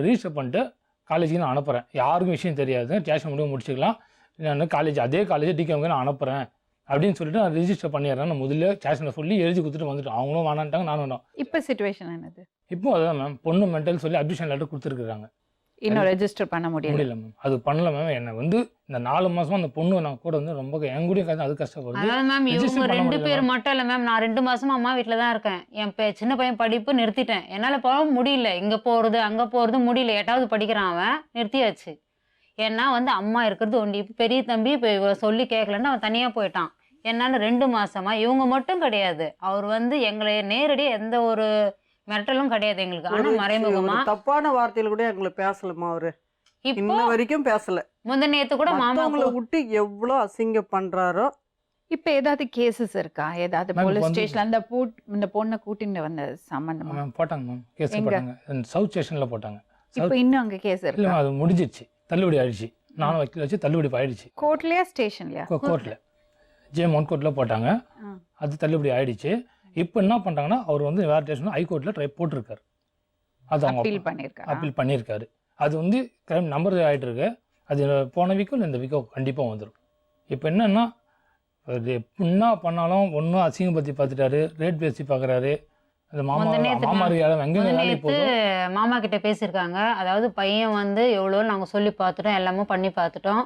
ரிஜிஸ்டர் பண்ணிட்டு காலேஜுக்கு நான் அனுப்புகிறேன், யாருக்கும் விஷயம் தெரியாது, ஸ்டேஷன் முடிவு முடிச்சுக்கலாம், நான் காலேஜ் அதே காலேஜ் டிகேமுக்கு நான் அனுப்புகிறேன் அப்படின்னு சொல்லிட்டு நான் ரிஜிஸ்டர் பண்ணிடுறேன். நான் முதல்ல ஸ்டேஷனில் சொல்லி எழுதி கொடுத்துட்டு வந்துட்டோம். அவங்களும் வேணான்ட்டாங்க, நானும் வேணும். இப்போ சிச்சுவேஷன் என்னது? இப்போ அதான் மேம், பொண்ணு மென்டல் சொல்லி அட்மிஷன் லெட்டர் கொடுத்துருக்குறாங்க. இன்னும் ரெஜிஸ்டர் பண்ண முடியல மேம். அது பண்ணல மேம். என்னை வந்து இந்த 4 மாசமா அந்த பொண்ணு நான் கூட வந்து ரொம்ப என் கூட அது கஷ்டப்படுது. அதாவது மேம், இவங்க 2 பேர் மட்டும் இல்லை மேம், நான் 2 மாசமா அம்மா வீட்டில் தான் இருக்கேன். என் சின்ன பையன் படிப்பு நிறுத்திட்டேன். என்னால் போக முடியல, இங்கே போகிறது அங்கே போகிறது முடியல. 8வது படிக்கிறான் அவன், நிறுத்தியாச்சு. ஏன்னா வந்து அம்மா இருக்கிறது ஒண்டி. பெரிய தம்பி இப்போ இவரை சொல்லி கேட்கலன்னு அவன் தனியாக போயிட்டான். என்னால் 2 மாசமா இவங்க மட்டும் கிடையாது, அவர் வந்து எங்களை நேரடியாக எந்த ஒரு மிரட்டலும் கிடையாது எங்களுக்கு. ஆனா மறைமுகமா தப்பான வார்த்தையில கூட எங்களை பேசலமா. அவரு இன்ன வரைக்கும் பேசல. நேத்து கூட மாமாங்களை விட்டு எவ்வளவு அசிங்க பண்றாரோ. இப்ப ஏதாவது கேசஸ் இருக்கா? ஏதாவது போலீஸ் ஸ்டேஷன்ல இந்த பொண்ணை கூட்டிட்டு வந்த சம்பந்தமா? மேம் போட்டாங்க மேம், கேஸ் போட்டாங்க. சவுத் ஸ்டேஷன்ல போட்டாங்க. இப்போ இன்னும் அங்க கேஸ் இருக்கு? இல்ல, அது முடிஞ்சிருச்சு, தள்ளுபடி ஆயிடுச்சு. நானும் வக்கீல் வச்சு தள்ளுபடி ஆயிடுச்சு. கோர்ட்லயா ஸ்டேஷன்லயா? கோர்ட்ல, ஜே1 கோர்ட்ல போட்டாங்க. அது தள்ளுபடி ஆயிடுச்சு. இப்போ என்ன பண்ணுறாங்கன்னா, அவர் வந்து வேறு ஸ்டேஷன் ஹைகோர்ட்டில் ட்ரை போட்டிருக்காரு. அது அவங்க அப்பீல் பண்ணியிருக்காரு. அது வந்து கிரைம் நம்பர் ஆகிட்டு இருக்கு. அது போன வீக்கோ இல்லை இந்த வீக்கோ கண்டிப்பாக வந்துடும். இப்போ என்னென்னா, அது என்ன பண்ணாலும் ஒன்றும் அசிங்கம் பற்றி பார்த்துட்டாரு, ரேட் பேசி பார்க்குறாரு. அந்த மாமா கிட்ட பேசியிருக்காங்க. அதாவது பையன் வந்து எவ்வளோ நாங்கள் சொல்லி பார்த்துட்டோம், எல்லாமே பண்ணி பார்த்துட்டோம்,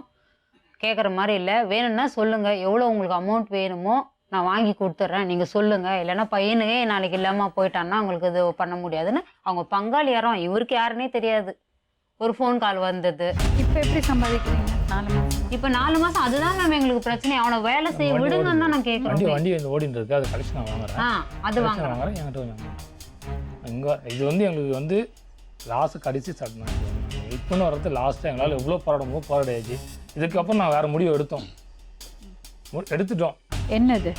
கேட்குற மாதிரி இல்லை. வேணும்னா சொல்லுங்கள், எவ்வளோ உங்களுக்கு அமௌண்ட் வேணுமோ நான் வாங்கி கொடுத்துட்றேன், நீங்கள் சொல்லுங்கள். இல்லைன்னா பையனுக்கே நாளைக்கு இல்லாமல் போயிட்டான்னா அவங்களுக்கு இது பண்ண முடியாதுன்னு அவங்க பங்காளி யாரும், இவருக்கு யாருன்னே தெரியாது, ஒரு ஃபோன் கால் வந்தது. இப்போ எப்படி சம்பாதிக்கிறீங்க? 4 மாதம். இப்போ 4 மாதம் அதுதான் மேம் எங்களுக்கு பிரச்சனை. அவனை வேலை செய்ய விடுங்கன்னு தான் நான் கேட்குறேன். வண்டி ஓடிட்டு இருக்கு, அது கலெக்ஷன் வாங்குறேன். அது வாங்குறேன் என்கிட்ட. இங்கே இது வந்து எங்களுக்கு வந்து லாஸ்ட் கடைசி ஸ்டார்ட். இப்போன்னு வரது லாஸ்ட்டாக எங்களால் எவ்வளோ போராடாச்சு. இதுக்கப்புறம் நான் வேறு முடிவு எடுத்துட்டோம். என்னது?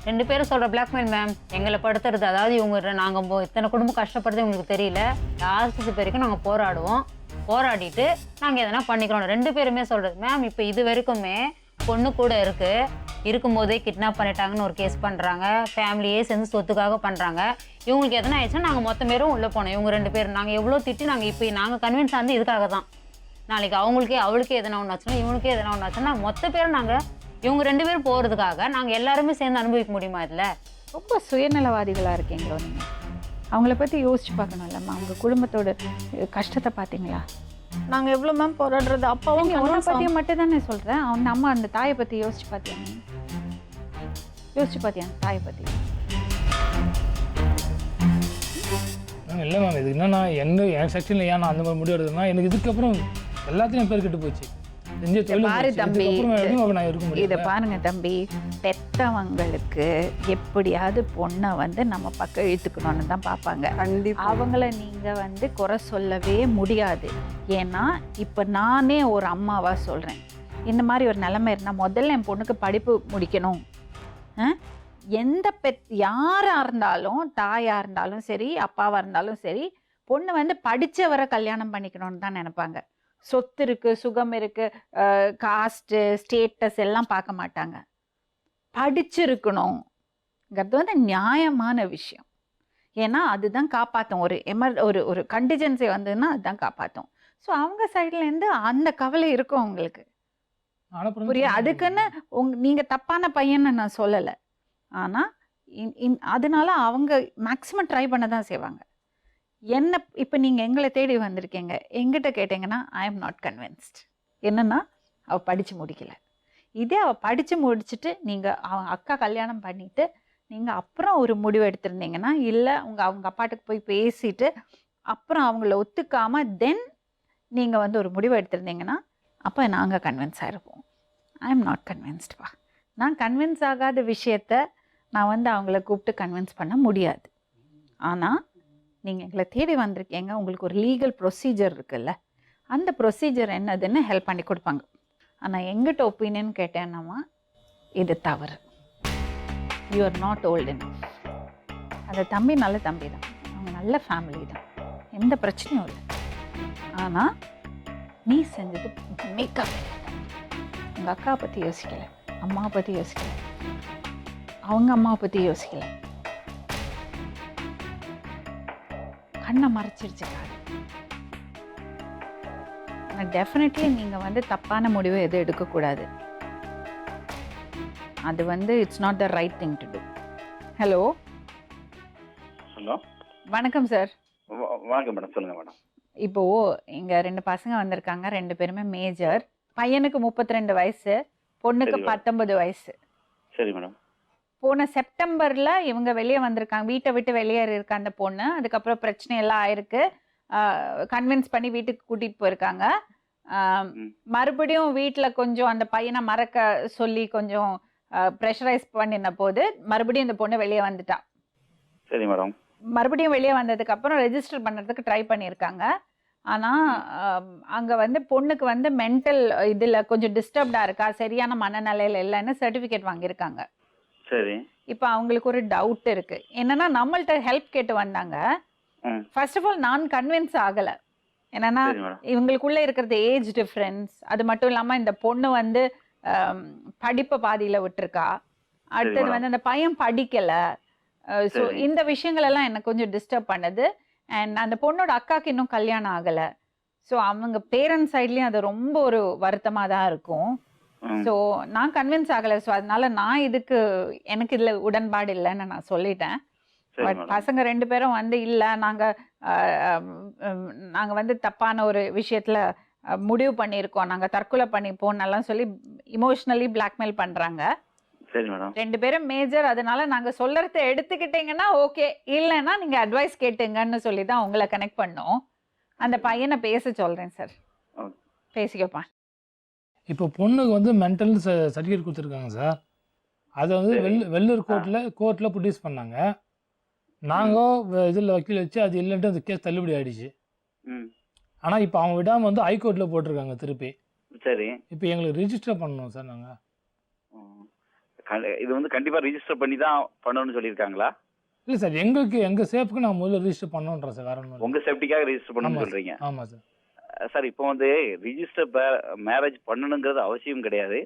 2 பேரும் சொல்கிற பிளாக்மெயில் மேம், எங்களை படுத்துறது. அதாவது இவங்க நாங்கள் இத்தனை குடும்பம் கஷ்டப்படுறது உங்களுக்கு தெரியல, லாஸ்ட் வரைக்கும் நாங்கள் போராடிட்டு நாங்கள் எதனா பண்ணிக்கிறோம். 2 பேருமே சொல்கிறது மேம். இப்போ இது வரைக்குமே பொண்ணு கூட இருக்கும்போதே கிட்னாப் பண்ணிட்டாங்கன்னு ஒரு கேஸ் பண்ணுறாங்க. ஃபேமிலியே சேர்ந்து சொத்துக்காக பண்ணுறாங்க. இவங்களுக்கு எதனா ஆயிடுச்சுன்னா நாங்கள் மொத்த பேரும் உள்ளே போனோம். இவங்க 2 பேரும் நாங்கள் எவ்வளோ திட்டி நாங்கள் கன்வின்ஸ் ஆனது இதுக்காக தான். நாளைக்கு அவளுக்கே எதனா ஒன்று ஆச்சுன்னா, இவனுக்கே எதனா ஒன்று ஆச்சுன்னா மொத்த பேரும் இவங்க 2 பேரும் போகிறதுக்காக நாங்கள் எல்லாருமே சேர்ந்து அனுபவிக்க முடியுமா? இதில் ரொம்ப சுயநலவாதிகளாக இருக்கீங்களோ நீங்கள்? அவங்கள பற்றி யோசிச்சு பார்க்கணும்லம்மா. அவங்க குடும்பத்தோட கஷ்டத்தை பார்த்தீங்களா? நாங்கள் எவ்வளோ மேம் போராடுறது. அப்பாவும் அவனை பற்றியும் மட்டும் தானே சொல்கிறேன். அவன் அம்மா அந்த தாயை பற்றி யோசிச்சு பார்த்தியா? அந்த தாயை பற்றி? இல்லை மேம், இது என்னன்னா என் செக்ஷனில் ஏன் நான் அந்த மாதிரி முடிவு எடுத்தேன்னா, எனக்கு இதுக்கப்புறம் எல்லாத்தையும் பேர் கெட்டு போச்சு. பாரு தம்பி, இதை பாருங்க தம்பி, பெத்தவங்களுக்கு எப்படியாவது பொண்ணை வந்து நம்ம பக்கம் இழுத்துக்கணும்னு தான் பார்ப்பாங்க. அவங்கள நீங்க வந்து குறை சொல்லவே முடியாது. ஏன்னா இப்போ நானே ஒரு அம்மாவா சொல்றேன், இந்த மாதிரி ஒரு நிலைமை இருந்தால் முதல்ல என் பொண்ணுக்கு படிப்பு முடிக்கணும். எந்த யாராக இருந்தாலும், தாயாக இருந்தாலும் சரி, அப்பாவாக இருந்தாலும் சரி, பொண்ணு வந்து படித்தவரை கல்யாணம் பண்ணிக்கணும்னு தான் நினைப்பாங்க. சொத்து இருக்குது, சுகம் இருக்குது, காஸ்ட்டு, ஸ்டேட்டஸ் எல்லாம் பார்க்க மாட்டாங்க. படிச்சிருக்கணுங்கிறது வந்து நியாயமான விஷயம். ஏன்னா அதுதான் காப்பாற்றும். ஒரு கண்டிஜென்சி வந்ததுன்னா அதுதான் காப்பாற்றும். ஸோ அவங்க சைட்லேருந்து அந்த கவலை இருக்கும் அவங்களுக்கு. புரியா? அதுக்குன்னு நீங்கள் தப்பான பையன்னு நான் சொல்லலை. ஆனால் அதனால அவங்க மேக்ஸிமம் ட்ரை பண்ண தான் செய்வாங்க. என்ன இப்போ நீங்கள் எங்களை தேடி வந்திருக்கீங்க, எங்கிட்ட கேட்டிங்கன்னா ஐ எம் நாட் கன்வின்ஸ்ட். என்னன்னா அவள் படித்து முடிக்கல. இதே அவள் படித்து முடிச்சுட்டு நீங்கள் அவங்க அக்கா கல்யாணம் பண்ணிவிட்டு நீங்கள் அப்புறம் ஒரு முடிவு எடுத்திருந்தீங்கன்னா, இல்லை அவங்க அப்பாட்டுக்கு போய் பேசிட்டு அப்புறம் அவங்கள ஒத்துக்காமல் தென் நீங்கள் வந்து ஒரு முடிவு எடுத்திருந்தீங்கன்னா அப்போ நாங்கள் கன்வின்ஸ் ஆகிருப்போம். ஐ எம் நாட் கன்வின்ஸ்டுப்பா. நான் கன்வின்ஸ் ஆகாத விஷயத்த நான் வந்து அவங்கள கூப்பிட்டு கன்வின்ஸ் பண்ண முடியாது. ஆனால் நீங்கள் எங்களை தேடி வந்திருக்கீங்க, உங்களுக்கு ஒரு லீகல் ப்ரொசீஜர் இருக்குல்ல, அந்த ப்ரொசீஜர் என்னதுன்னு ஹெல்ப் பண்ணி கொடுப்பாங்க. ஆனால் எங்கிட்ட ஒப்பீனியன் கேட்டேன்னாமா இது தவறு. You are not old enough. அந்த தம்பி நல்ல தம்பி தான், அவங்க நல்ல ஃபேமிலி தான், எந்த பிரச்சனையும் இல்லை. ஆனால் நீ செஞ்சது மேக்கப். உங்கள் அக்காவை பற்றி யோசிக்கலை, அம்மாவை பற்றி யோசிக்கலை, அவங்க அம்மாவை பற்றி யோசிக்கலை, கண்ணை மறைச்சிருச்சு காது. டெஃபினெட்லி நீங்கள் வந்து தப்பான முடிவை எதுவும் எடுக்கக்கூடாது. அது வந்து it's not the right thing to do. Hello hello, வணக்கம் சார். வணக்கம் மேடம், சொல்லுங்கள் மேடம். இப்போது இங்கே 2 பசங்க வந்திருக்காங்க, 2 பேருமே மேஜர். பையனுக்கு 32 வயசு, பொண்ணுக்கு 19 வயசு. சரி மேடம். போன செப்டம்பரில் இவங்க வெளியே வந்திருக்காங்க, வீட்டை விட்டு வெளியே இருக்க அந்த பொண்ணு. அதுக்கப்புறம் பிரச்சனை எல்லாம் ஆயிருக்கு, கன்வின்ஸ் பண்ணி வீட்டுக்கு கூட்டிகிட்டு போயிருக்காங்க. மறுபடியும் வீட்டில் கொஞ்சம் அந்த பையனை மறக்க சொல்லி கொஞ்சம் ப்ரெஷரைஸ் பண்ணின போது மறுபடியும் இந்த பொண்ணு வெளியே வந்துட்டா. சரி மேடம். மறுபடியும் வெளியே வந்ததுக்கப்புறம் ரெஜிஸ்டர் பண்ணுறதுக்கு ட்ரை பண்ணியிருக்காங்க. ஆனால் அங்கே வந்து பொண்ணுக்கு வந்து மென்டல் இதில் கொஞ்சம் டிஸ்டர்ப்டாக இருக்கா, சரியான மனநிலையில் இல்லைன்னு சர்டிஃபிகேட் வாங்கியிருக்காங்க. சரி. இப்போ அவங்களுக்கு ஒரு டவுட் இருக்குது. என்னென்னா நம்மள்ட்ட ஹெல்ப் கேட்டு வந்தாங்க. ஃபர்ஸ்ட் ஆஃப் ஆல் நான் கன்வின்ஸ் ஆகலை. என்னென்னா இவங்களுக்குள்ளே இருக்கிறது ஏஜ் டிஃப்ரென்ஸ், அது மட்டும் இல்லாமல் இந்த பொண்ணு வந்து படிப்பை பாதியில் விட்டுருக்கா, அடுத்தது வந்து அந்த பையன் படிக்கலை. ஸோ இந்த விஷயங்கள் எல்லாம் எனக்கு கொஞ்சம் டிஸ்டர்ப் பண்ணுது. அண்ட் அந்த பொண்ணோட அக்காவுக்கு இன்னும் கல்யாணம் ஆகலை. ஸோ அவங்க பேரண்ட்ஸ் சைட்லேயும் அது ரொம்ப ஒரு வருத்தமாக தான் இருக்கும். ஸோ நான் கன்வின்ஸ் ஆகலை. ஸோ அதனால நான் எனக்கு இதில் உடன்பாடு இல்லைன்னு நான் சொல்லிட்டேன். பட் பசங்க 2 பேரும் வந்து இல்லை, நாங்கள் வந்து தப்பான ஒரு விஷயத்தில் முடிவு பண்ணியிருக்கோம், நாங்கள் தற்கொலை பண்ணிப்போம் சொல்லி இமோஷ்னலி பிளாக்மெயில் பண்ணுறாங்க. சரி மேடம். 2 பேரும் மேஜர். அதனால நாங்கள் சொல்கிறத எடுத்துக்கிட்டீங்கன்னா ஓகே, இல்லைன்னா நீங்கள் அட்வைஸ் கேட்டுங்கன்னு சொல்லி தான் உங்களை கனெக்ட் பண்ணோம். அந்த பையனை பேச சொல்கிறேன் சார், பேசிக்கப்பா. இப்போ பொண்ணுக்கு வந்து மென்டல் சர்டிஃபிகேட் கொடுத்துருக்காங்க சார். அதை வந்து வெள்ளூர் கோர்ட்டில் ப்ரொடியூஸ் பண்ணாங்க. நாங்கள் இதில் வக்கீல் வச்சு அது இல்லைன்ட்டு அந்த கேஸ் தள்ளுபடி ஆகிடுச்சு. ஆனால் இப்போ அவங்க விடாமல் வந்து ஹைகோர்ட்டில் போட்டிருக்காங்க திருப்பி. சரி. இப்போ எங்களுக்கு ரிஜிஸ்டர் பண்ணணும் சார். நாங்கள் இது வந்து கண்டிப்பாக ரிஜிஸ்டர் பண்ணி தான் பண்ணணும்னு சொல்லியிருக்காங்களா? இல்லை சார், எங்கள் சேஃப்க்கு நான் முதல்ல ரிஜிஸ்டர் பண்ணணுன்றேன் சார். வேற ஒன்றும் உங்கள் சேஃப்டிக்காக ரிஜிஸ்டர் பண்ணணும்னு சொல்கிறீங்க? ஆமாம் சார். சார், இப்போ வந்து ரிஜிஸ்டர் மேரேஜ் பண்ணணுங்கிறது அவசியம் கிடையாது.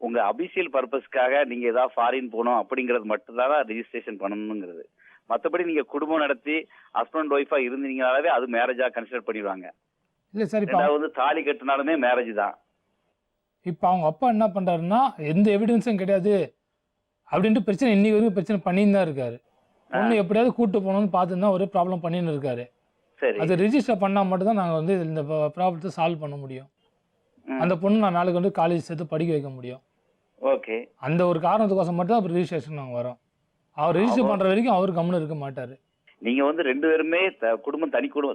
உங்கள் அபிஷியல் பர்பஸ்க்காக நீங்கள் ஏதாவது ஃபாரின் போகணும் அப்படிங்கிறது மட்டும்தான் ரிஜிஸ்ட்ரேஷன் பண்ணணுங்கிறது. மற்றபடி நீங்கள் குடும்பம் நடத்தி ஹஸ்பண்ட் ஒய்ஃபாக இருந்தீங்கனாலே அது மேரேஜாக கன்சிடர் பண்ணிடுவாங்க. இல்லை சார், இப்போ வந்து தாலி கட்டினாலுமே மேரேஜ் தான். இப்போ அவங்க அப்பா என்ன பண்ணுறாருன்னா எந்த எவிடன்ஸும் கிடையாது அப்படின்ட்டு பிரச்சனை இன்னைக்கு வரைக்கும் பிரச்சனை பண்ணின்னு தான் இருக்காரு. பொண்ணு எப்படியாவது கூட்டு போகணும்னு பார்த்துன்னு தான் ஒரு ப்ராப்ளம் பண்ணின்னு இருக்காரு. சரி. அது ரிஜிஸ்டர் பண்ணால் மட்டும்தான் நாங்கள் வந்து இந்த ப்ராப்ளத்தை சால்வ் பண்ண முடியும். அந்த பொண்ணு நான் நாளைக்கு வந்து காலேஜ் சேர்த்து படிக்க வைக்க முடியும். ஓகே. அந்த ஒரு காரணத்துக்கோசம் மட்டும் தான் ரிஜிஸ்ட்ரேஷன் நாங்கள் வரோம். அவர் ரிஜிஸ்டர் பண்ணுற வரைக்கும் அவர் கம்முன்னு இருக்க மாட்டார். நீங்கள் வந்து 2 பேருமே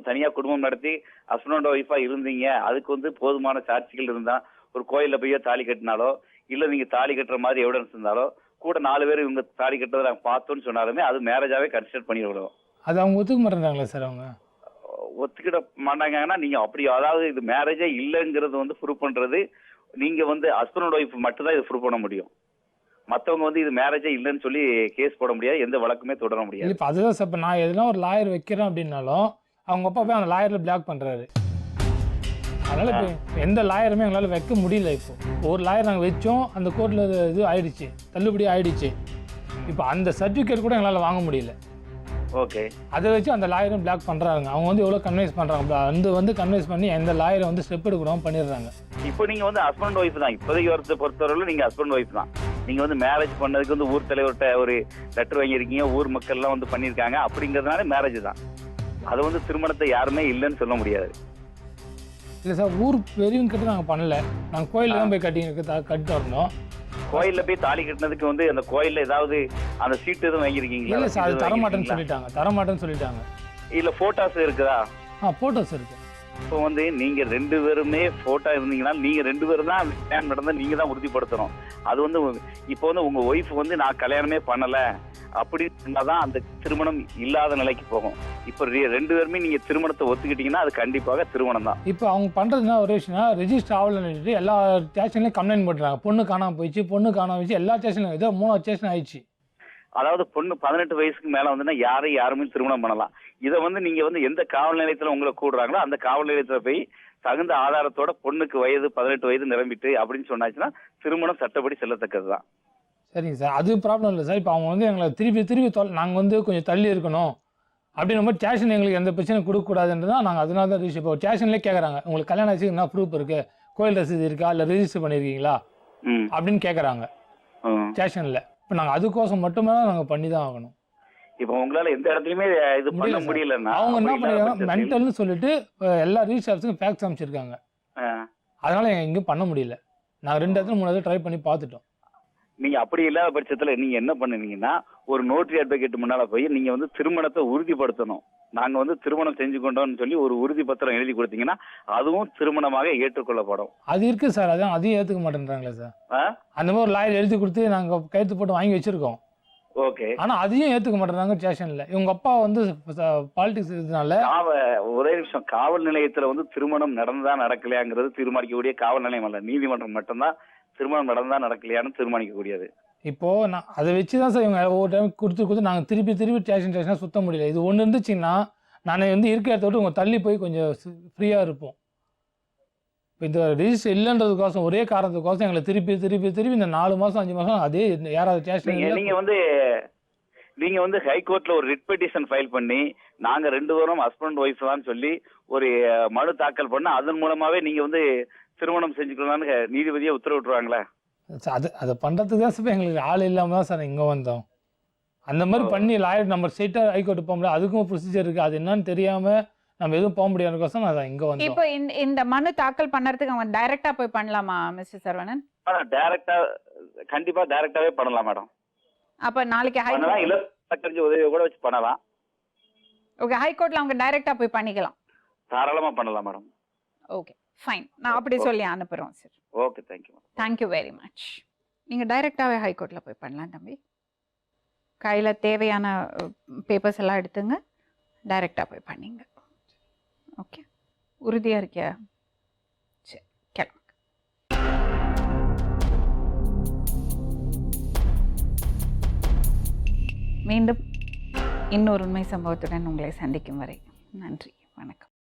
தனியாக குடும்பம் நடத்தி ஹஸ்பண்ட் அண்ட் ஒய்ஃபாக இருந்தீங்க, அதுக்கு வந்து போதுமான சாட்சிகள் இருந்தால் ஒரு கோயிலில் போய் தாலி கட்டினாலோ இல்லை நீங்கள் தாலி கட்டுற மாதிரி எவிடன்ஸ் இருந்தாலோ கூட 4 பேர் இவங்க தாலி கட்டுறதை நாங்கள் பார்த்தோன்னு சொன்னாலுமே அது மேரேஜாகவே கன்சிடர் பண்ணிவிடுவோம். அது அவங்க ஒத்துக்க மாட்டேங்கிறாங்களா சார்? அவங்க ஒத்துக்கிட மாட்டாங்கன்னா நீங்கள் அப்படி அதாவது இது மேரேஜே இல்லைங்கிறது வந்து ப்ரூவ் பண்ணுறது நீங்கள் வந்து ஹஸ்பண்ட் அண்ட் ஒய்ஃப் மட்டும்தான் இது ப்ரூவ் பண்ண முடியும். மற்றவங்க வந்து இது மேரேஜே இல்லைன்னு சொல்லி கேஸ் போட முடியாது, எந்த வழக்குமே தொடர முடியாது. இப்போ அதுதான் சார். இப்போ நான் எதுனா ஒரு லாயர் வைக்கிறேன் அப்படின்னாலும் அவங்க அப்பா போய் அந்த லாயரில் பிளாக் பண்ணுறாரு. அதனால் இப்போ எந்த லாயருமே எங்களால் வைக்க முடியல. இப்போ ஒரு லாயர் நாங்கள் வச்சோம், அந்த கோர்ட்டில் இது ஆயிடுச்சு, தள்ளுபடி ஆயிடுச்சு. இப்போ அந்த சர்டிஃபிகேட் கூட எங்களால் வாங்க முடியல. ஓகே. அதை வச்சு அந்த லாயரும் பிளாக் பண்ணுறாங்க. அவங்க வந்து எவ்வளோ கன்வின்ஸ் பண்ணுறாங்க, வந்து கன்வின்ஸ் பண்ணி எந்த லாயரை வந்து ஸ்டெப் எடுக்கணும் பண்ணிடுறாங்க. இப்போ நீங்கள் வந்து ஹஸ்பண்ட் ஒய்ஃப் தான், இப்போதைக்கு வரத்தை பொறுத்தவரையில் நீங்கள் ஹஸ்பண்ட் ஒய்ஃப் தான். நீங்கள் வந்து மேரேஜ் பண்ணதுக்கு வந்து ஊர் தலைவர்கிட்ட ஒரு லெட்டர் வாங்கியிருக்கீங்க, ஊர் மக்கள்லாம் வந்து பண்ணியிருக்காங்க, அப்படிங்கிறதுனால மேரேஜ் தான். அது வந்து திருமணத்தை யாருமே இல்லைன்னு சொல்ல முடியாது. இல்லை சார், ஊர் பெரியவங்க கிட்ட நாங்கள் பண்ணல, நாங்கள் கோயிலில் தான் போய் கட்டிட்டு வரணும். கோயிலில் போய் தாலி கட்டினதுக்கு வந்து அந்த கோயிலில் ஏதாவது அந்த சீட்டு எதுவும் வாங்கியிருக்கீங்களா? இல்லை சார், அது தரமாட்டேன்னு சொல்லிட்டாங்க. இல்லை ஃபோட்டோஸ் இருக்குதா? ஃபோட்டோஸ் இருக்கு. இப்போ வந்து நீங்க 2 பேருமே போட்டோ இருந்தீங்கன்னா நீங்க 2 பேரும் தான் கல்யாணம் நடந்தா நீங்க தான் உறுதிப்படுத்தணும். அது வந்து இப்போ வந்து உங்க ஒய்ஃப் வந்து நான் கல்யாணமே பண்ணல அப்படின்னா தான் அந்த திருமணம் இல்லாத நிலைக்கு போகும். இப்போ 2 பேருமே நீங்க திருமணத்தை ஒத்துக்கிட்டீங்கன்னா அது கண்டிப்பாக திருமணம் தான். இப்போ அவங்க பண்றதுனா ஒரு விஷயம், ரெஜிஸ்டர் ஆகலன்னு எல்லா ஸ்டேஷன்லயும் கம்ப்ளைண்ட் பண்றாங்க. பொண்ணு காணாம போயிடுச்சு, எல்லா ஸ்டேஷன்லயும் ஏதோ 3 ஸ்டேஷன் ஆயிடுச்சு. அதாவது பொண்ணு 18 வயசுக்கு மேல வந்துன்னா யாருமே திருமணம் பண்ணலாம். இதை வந்து நீங்க வந்து எந்த காவல் நிலையத்துல உங்களை கூடுறாங்களோ அந்த காவல் நிலையத்துல போய் தகுந்த ஆதாரத்தோட பொண்ணுக்கு வயது 18 வயது நிரம்பிட்டு அப்படின்னு சொன்னாச்சுன்னா திருமணம் சட்டப்படி செல்லத்தக்கது தான். சரிங்க சார், அது ப்ராப்ளம் இல்லை சார். இப்போ அவங்க வந்து எங்களை திருப்பி நாங்கள் வந்து கொஞ்சம் தள்ளி இருக்கணும் அப்படின்ற மாதிரி ஸ்டேஷன் எங்களுக்கு எந்த பிரச்சனையும் கொடுக்கக்கூடாதுன்றது தான் நாங்கள் அதனால தான் ரிஜிஸ்டர். இப்போ ஸ்டேஷன்லேயே கேட்குறாங்க, உங்களுக்கு கல்யாணம் ஆச்சு என்ன ப்ரூஃப் இருக்குது, கோயில் ரசீது இருக்கா, இல்லை ரெஜிஸ்டர் பண்ணியிருக்கீங்களா அப்படின்னு கேட்குறாங்க ஸ்டேஷனில். இப்போ நாங்கள் அதுக்கோசம் மட்டுமே தான் நாங்கள் பண்ணி தான் ஆகணும். இப்போ உங்களால எந்த இடத்துலையுமே இது பண்ண முடியலன்னா அவங்க என்ன பண்ணிருக்காங்க, மென்டல்னு சொல்லிட்டு எல்லா ரிஜிஸ்டர்ஸுக்கும் ஃபேக்ஸ் அமைச்சிருக்காங்க. அதனால எங்கேயும் பண்ண முடியல. நாங்கள் 2 இடத்துல 3 இடத்துல ட்ரை பண்ணி பார்த்துட்டோம். நீங்க அப்படி இல்லாத பட்சத்துல நீங்க என்ன பண்ணுவீங்கன்னா ஒரு நோட்டரி அட்வொகேட் முன்னால போய் நீங்க வந்து திருமணத்தை உறுதிப்படுத்தணும். நாங்க வந்து திருமணம் செஞ்சு கொண்டோம்னு சொல்லி ஒரு உறுதி பத்திரம் எழுதி கொடுத்தீங்கன்னா அதுவும் திருமணமாக ஏற்றுக்கொள்ளப்படும். அது இருக்கு சார், அதையும் ஏற்றுக்க மாட்டேன்றாங்களே சார். அந்த மாதிரி ஒரு லாயர் எழுதி கொடுத்து நாங்கள் கையெழுத்து போட்டு வாங்கி வச்சிருக்கோம். ஓகே. ஆனா அதையும் ஏத்துக்க மாட்டேறாங்க ஸ்டேஷன்ல. இவங்க அப்பா வந்து பாலிடிக்ஸ் இதனால ஒரே நிமிஷம், காவல் நிலையத்துல வந்து திருமணம் நடந்ததா நடக்கலையாங்கிறது தீர்மானிக்கக்கூடிய காவல் நிலையம் அல்ல, நீதிமன்றம் மட்டும்தான் திருமணம் நடந்தா நடக்கலையான்னு தீர்மானிக்கக்கூடியது. இப்போ நான் அதை வச்சுதான் சார் இவங்க ஒவ்வொரு டைம் கொடுத்து நாங்கள் திருப்பி ஸ்டேஷனாக சுத்த முடியல. இது ஒன்று இருந்துச்சுன்னா நான் வந்து இருக்க இடத்த விட்டு உங்க தள்ளி போய் கொஞ்சம் ஃப்ரீயா இருப்போம். இப்போ இந்த ரிஜிஸ்டர் இல்லைன்றதுக்கோசம் ஒரே காரணத்துக்கோசம் எங்களை திருப்பி இந்த 4 மாதம் 5 மாதம் அதே யாராவது ஸ்டேஷன் நீங்க வந்து ஹைகோர்ட்ல ஒரு ரிட் பெட்டிஷன் ஃபைல் பண்ணி நாங்க 2 பேரும் ஹஸ்பண்ட் ஒய்ஃப் தான் சொல்லி ஒரு மனு தாக்கல் பண்ண அதன் மூலமாவே நீங்க வந்து திருமணம் செஞ்சுக்கலாம்னு நீதிபதியை உத்தரவிட்டுருவாங்களே. அதை பண்றதுக்கு தான் சார் எங்களுக்கு ஆள் இல்லாம தான் சார் இங்க வந்தோம். அந்த மாதிரி பண்ணி லாயர் நம்ம ஸ்ட்ரெயிட்டா ஹைகோர்ட் போக முடியாது, அதுக்கும் ப்ரொசீஜர் இருக்கு. அது என்னன்னு தெரியாம நம்ம எதுவும் போக முடியாதுக்கோசம் நான் இங்க வந்தோம். இப்போ இந்த மனு தாக்கல் பண்ணறதுக்கு அவங்க டைரக்டா போய் பண்ணலாமா மிஸ்டர் சரவணன்? கண்டிப்பா டைரக்டாவே பண்ணலாம் மேடம். அப்ப நாளைக்கு பண்ணலாம், இல்ல சட்டக்கட்சி உதவி கூட வச்சு பண்ணலாம். ஓகே, ஹைகோர்ட்ல அவங்க டைரக்டா போய் பண்ணிக்கலாம். தாராளமா பண்ணலாம் மேடம். ஓகே ஃபைன், நான் அப்படி சொல்லி அனுப்புறோம் sir. Okay, thank you. Thank you very much. நீங்க டைரக்டாவே ஹைகோர்ட்ல போய் பண்ணலாம் தம்பி. கையில தேவையான பேப்பர்ஸ் எல்லாம் எடுத்துங்க, டைரக்டா போய் பண்ணீங்க. ஓகே, உறுதியா இருக்கியா? சரி, கிளம்புங்க. மீண்டும் இன்னொரு உண்மை சம்பவத்துடன் உங்களை சந்திக்கும் வரை நன்றி, வணக்கம்.